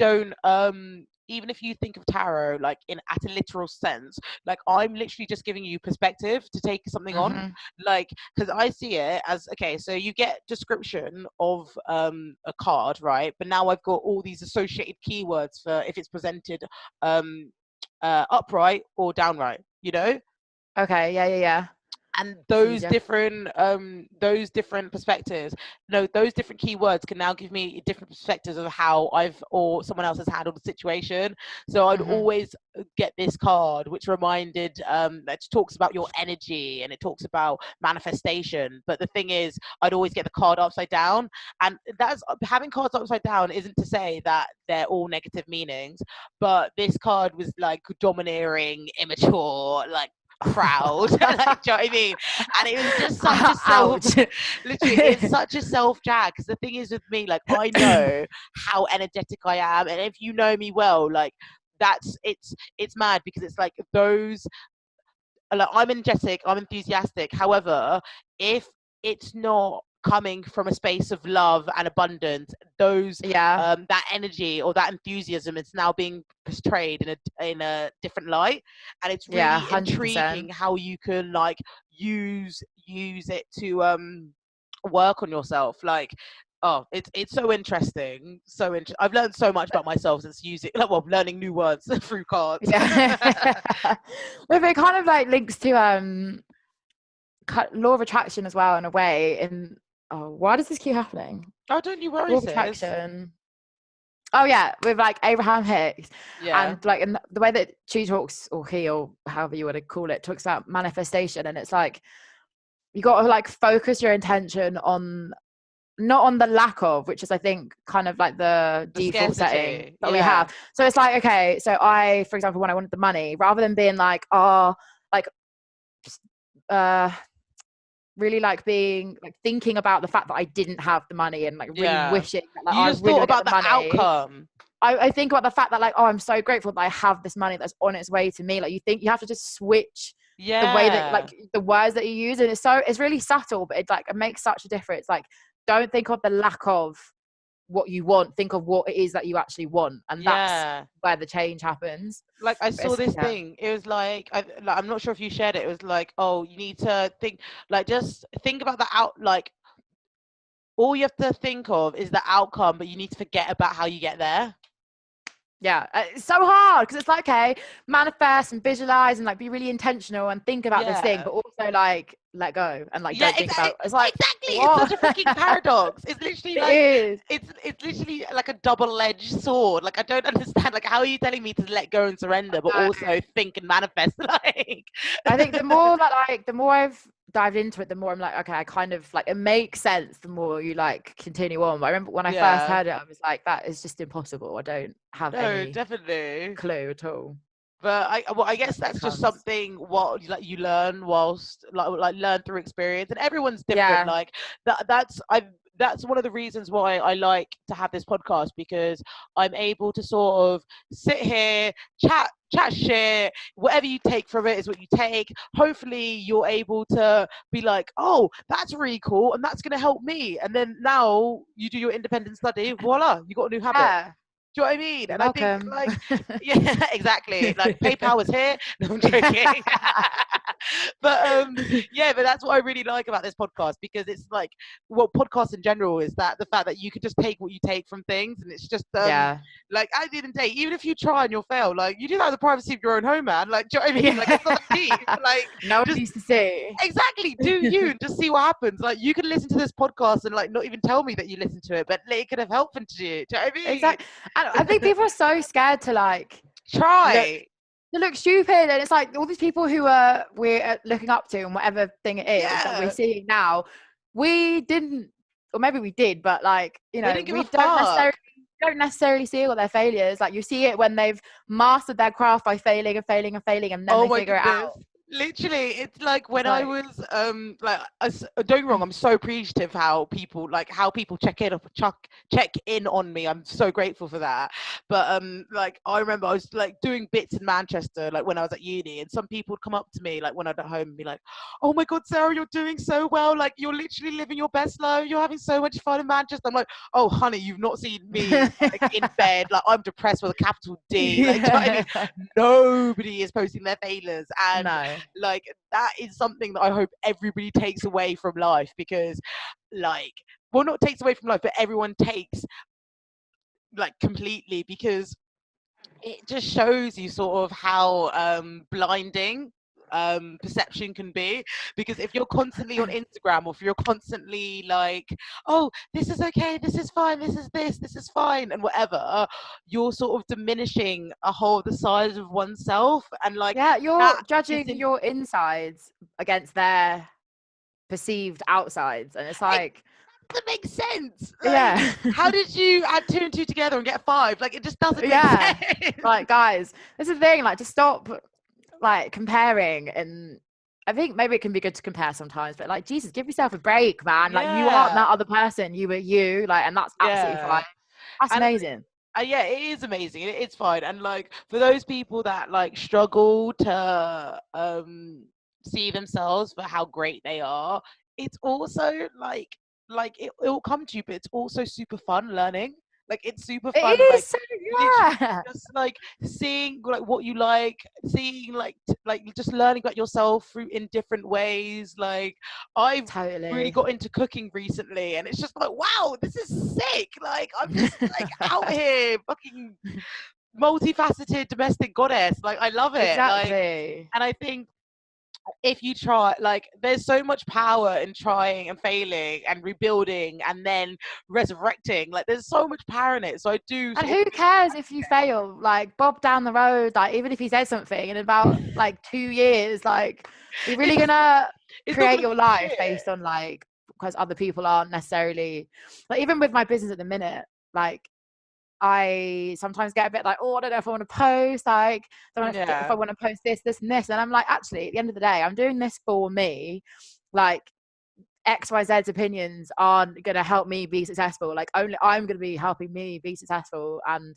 think of tarot like in at a literal sense, like I'm literally just giving you perspective to take something on, Mm-hmm. like because I see it as, okay, so you get description of a card, right? But now I've got all these associated keywords for if it's presented um upright or downright. Okay. Yeah, yeah, yeah. And those Easier. different perspectives, no, those different keywords can now give me different perspectives of how I've or someone else has handled the situation. So I'd always get this card which reminded that talks about your energy and it talks about manifestation. But the thing is, I'd always get the card upside down, and that's having cards upside down isn't to say that they're all negative meanings, but this card was like domineering, immature, like proud. Like, do you know what I mean? And it was just such a self Ouch. literally, it's such a self drag, because the thing is with me, like, I know how energetic I am, and if you know me well, like, that's it's mad, because it's like those, like, I'm energetic, I'm enthusiastic. However, if it's not coming from a space of love and abundance, those Yeah. that energy or that enthusiasm is now being portrayed in a different light. And it's Yeah, really intriguing 100%. how you can, like, use it to work on yourself. Like, oh, it's so interesting, I've learned so much about myself since using, like, well, learning new words through cards. Yeah. Well, it kind of like links to law of attraction as well in a way. And oh, why does this keep happening? Oh, don't you worry, Law of sis. attraction. Oh yeah, with like Abraham Hicks, Yeah. and like in the way that she talks, or he, or however you want to call it, talks about manifestation, and it's like you got to like focus your intention on, not on the lack of, which is I think kind of like the default setting scarcity. that we Yeah. have. So it's like, okay, so I, for example, when I wanted the money, rather than being like, oh, like really like being like thinking about the fact that I didn't have the money and like really Yeah. wishing that like You I just really thought want to get about the the money. outcome. I think about the fact that like, oh, I'm so grateful that I have this money that's on its way to me. Like, you think you have to just switch the way that, Yeah. like, the words that you use, and it's really subtle, but it makes such a difference. Like, don't think of the lack of what you want, think of what it is that you actually want, and that's Yeah. where the change happens. Like, I But saw this yeah. thing. It was like, I'm not sure if you shared it. It was like, oh, you need to think, like, just think about the like, all you have to think of is the outcome, but you need to forget about how you get there. Yeah, it's so hard because it's like, okay, manifest and visualize and like be really intentional and think about this thing, Yeah. but also like let go and like Yeah, don't think about. It's like, exactly. what? It's such a freaking paradox. It's literally It like, is. it's literally like a double-edged sword. Like, I don't understand. Like, how are you telling me to let go and surrender, but also think and manifest? Like, I think the more I've dived into it, the more I'm like, okay, I kind of like, it makes sense the more you like continue on. But I remember when I first yeah, heard it, I was like, that is just impossible. I don't have no, any definitely. clue at all. But I guess Where that's it just comes. something what, like, you learn whilst, like learn through experience, and everyone's different. Yeah. Like, that's one of the reasons why I like to have this podcast, because I'm able to sort of sit here, chat shit. Whatever you take from it is what you take. Hopefully you're able to be like, oh, that's really cool, and that's going to help me. And then now you do your independent study, voila, you got a new habit. Yeah. Do you know what I mean? You're And I think, welcome. like, yeah, exactly. Like, PayPal was here. No, I'm joking. But yeah, but that's what I really like about this podcast, because it's like, well, podcasts in general is that the fact that you can just take what you take from things, and it's just Yeah. like, at the end of the day, even if you try and you'll fail, like, you do that in the privacy of your own home, man. Like, do you know what I mean? Like, it's not that deep. Like, no one just needs to see. exactly, do you, and just see what happens. Like, you could listen to this podcast and like not even tell me that you listened to it, but it could have helped into you. Do you know what I mean? Exactly. And I think people are so scared to like Try. look stupid, and it's like all these people who we're looking up to and whatever thing it is that we're Yeah. seeing now, we didn't, or maybe we did, but like, you They know, didn't give we a don't necessarily see all their failures. Like, you see it when they've mastered their craft by failing and failing and failing, and then Oh they my figure it goodness. out. Literally, it's like when It's I like, was like, don't get me wrong, I'm so appreciative how people check in on me. I'm so grateful for that. But like, I remember I was like doing bits in Manchester, like when I was at uni, and some people would come up to me like when I was at home and be like, oh my god, Sarah, you're doing so well, like, you're literally living your best life, you're having so much fun in Manchester. I'm like, oh honey, you've not seen me like in bed, like, I'm depressed with a capital D. Like, do you know what I mean? Nobody is posting their failures, and no. like, that is something that I hope everybody takes away from life, because, like, well, not takes away from life, but everyone takes, like, completely, because it just shows you sort of how blinding perception can be. Because if you're constantly on Instagram, or if you're constantly like, oh, this is okay, this is fine, this is fine, and whatever, you're sort of diminishing a whole the size of oneself, and like Yeah, you're that judging isn't your insides against their perceived outsides, and it's like, doesn't make sense. Like, yeah. how did you add 2 and 2 together and get 5? Like, it just doesn't make Yeah, sense. like, guys, this is the thing, like, just stop like comparing. And I think maybe it can be good to compare sometimes, but like, Jesus, give yourself a break, man. Like, you aren't Yeah, that other person, you were you, like, and that's absolutely fine. yeah. That's And amazing. yeah, it is amazing. It's fine. And like for those people that like struggle to see themselves for how great they are, it's also like it will come to you, but it's also super fun learning. Like it's super It fun, is like so, literally yeah. just like seeing like what you like, seeing like just learning about yourself through in different ways. Like I've really Totally. got into cooking recently, and it's just like, wow, this is sick. Like I'm just like out here fucking multifaceted domestic goddess. Like I love it. Like, Exactly. and I think if you try, like there's so much power in trying and failing and rebuilding and then resurrecting. Like there's so much power in it. So I do And sort who cares if you fail? Like, Bob down the road, like, even if he says something in about like 2 years, like, you're really it's gonna it's not create gonna your be life shit. based on like, because other people aren't necessarily, like, even with my business at the minute, like, I sometimes get a bit like, oh, I don't know if I want to post, like, don't know if I Yeah. want to post this and this. And I'm like, actually, at the end of the day, I'm doing this for me. Like, XYZ's opinions aren't going to help me be successful. Like, only I'm going to be helping me be successful. And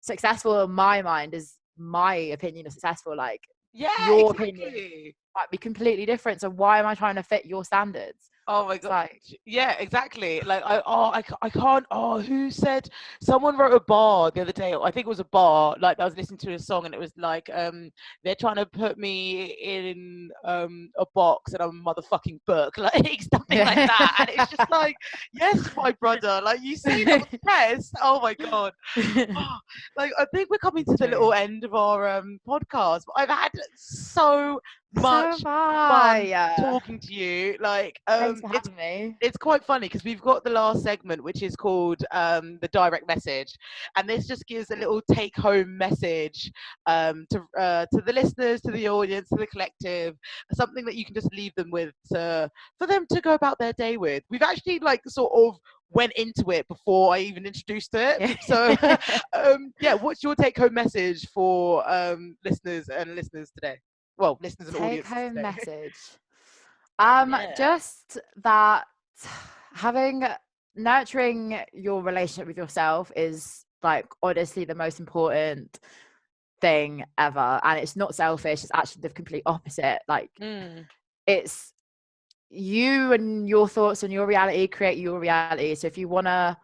successful in my mind is my opinion of successful. Like, Yeah, your opinion exactly. might be completely different. So why am I trying to fit your standards? Oh my It's god. like, Yeah, exactly. Like I can't. Oh, who said? Someone wrote a bar the other day. I think it was a bar. Like I was listening to a song, and it was like they're trying to put me in a box, and I'm a motherfucking book, like something like that. And it's just like, yes, my brother. Like you say that with press. Oh my god. Oh, like I think we're coming to it's the true. little end of our podcast. But I've had so So much am fun I. talking to you. Like Thanks for having me. it's quite funny because we've got the last segment, which is called the direct message, and this just gives a little take home message to the listeners, to the audience, to the collective, something that you can just leave them with to for them to go about their day with. We've actually like sort of went into it before I even introduced it. So yeah, what's your take home message for listeners today? Well, listeners and Take audiences home today. message. Yeah. Just that having nurturing your relationship with yourself is like honestly the most important thing ever. And it's not selfish, it's actually the complete opposite. Like, Mm. it's you and your thoughts and your reality create your reality. So if you want to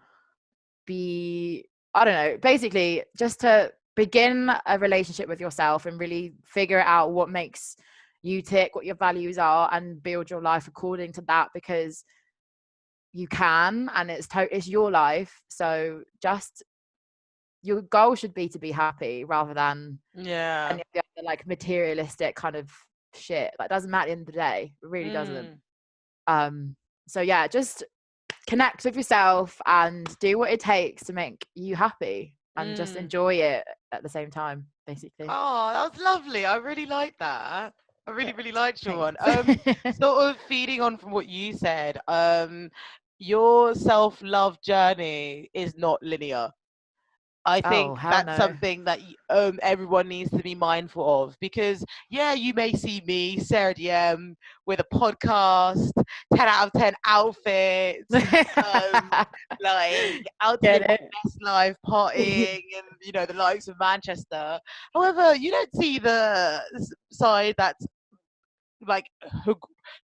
be, I don't know, basically just to begin a relationship with yourself and really figure out what makes you tick, what your values are, and build your life according to that, because you can, and it's your life. So just your goal should be to be happy rather than Yeah. any of the other like materialistic kind of shit. That doesn't matter at the end of the day. It really doesn't. Mm. So yeah, just connect with yourself and do what it takes to make you happy and just Mm. enjoy it at the same time, basically. Oh, that was lovely. I really like that. I really, Good. really liked your one. Thanks. Sort of feeding on from what you said, your self-love journey is not linear. I Oh, think hell that's no. something that everyone needs to be mindful of, because yeah, you may see me, Sarah DM, with a podcast, 10 out of 10 outfits, um, like out to live Get my it? best life, partying, and the likes of Manchester. However, you don't see the side that's like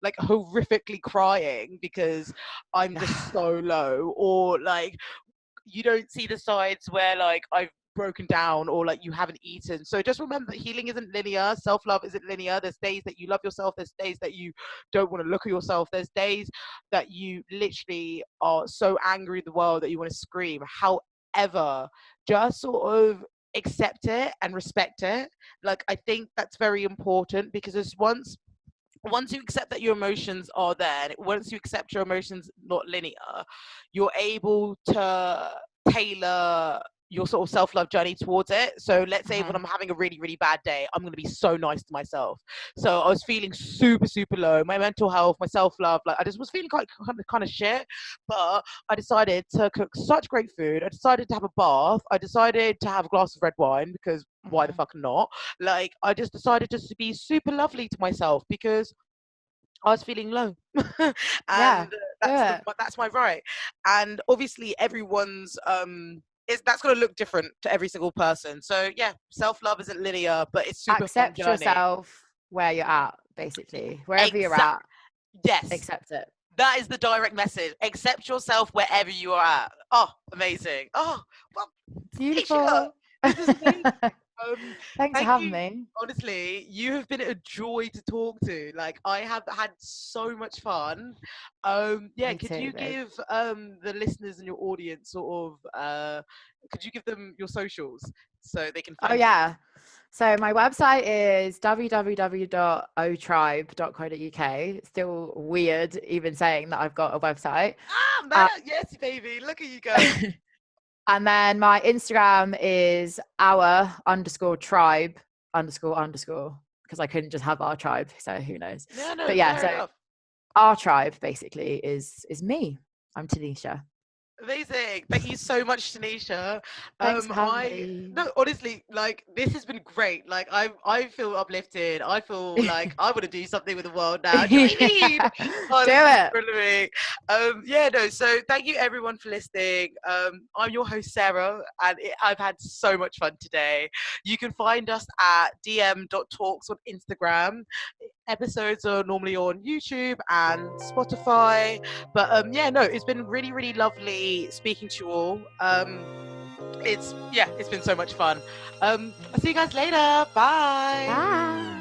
like horrifically crying because I'm just so low, or like you don't see the sides where like I've broken down or like you haven't eaten. So just remember that healing isn't linear, self-love isn't linear. There's days that you love yourself, there's days that you don't want to look at yourself, there's days that you literally are so angry at the world that you want to scream. However, just sort of accept it and respect it. Like, I think that's very important, because as once you accept that your emotions are there, and once you accept your emotions not linear, you're able to tailor your sort of self-love journey towards it. So let's say when I'm having a really, really bad day, I'm going to be so nice to myself. So I was feeling super, super low. My mental health, my self-love, like I just was feeling kind of shit. But I decided to cook such great food. I decided to have a bath. I decided to have a glass of red wine, because why the fuck not? Like, I just decided just to be super lovely to myself, because I was feeling low. Yeah, And do it. that's my right. And obviously everyone's that's going to look different to every single person. So yeah, self-love isn't linear, but it's super fun Accept journey. yourself where you're at, basically. Wherever you're Exact. at, Yes, accept it. that is the direct message. Accept yourself wherever you are at. Oh, amazing. Oh, well, Tanisha, Beautiful. this is amazing. Thanks for Thank having you. me. Honestly, you have been a joy to talk to. Like, I have had so much fun. Yeah, Me could too, you babe. give the listeners and your audience sort of could you give them your socials so they can Oh, find you? yeah. So my website is www.otribe.co.uk. Still weird even saying that I've got a website. Ah, man, yes, baby. Look at you go. And then my Instagram is our_tribe__, because I couldn't just have our tribe. So who knows? Yeah, no, But yeah, fair so enough. our tribe basically is me. I'm Tanisha. Amazing. Thank you so much, Tanisha. Thanks for having I me. no, honestly, like this has been great. Like I feel uplifted. I feel like I want to do something with the world now. Do you know what I mean? Oh, Do this is it. brilliant. Yeah, no. So thank you everyone for listening. I'm your host Sarah, and I've had so much fun today. You can find us at DM.Talks on Instagram. Episodes are normally on YouTube and Spotify. But yeah, no, it's been really, really lovely speaking to you all. It's been so much fun. I'll see you guys later. Bye. Bye.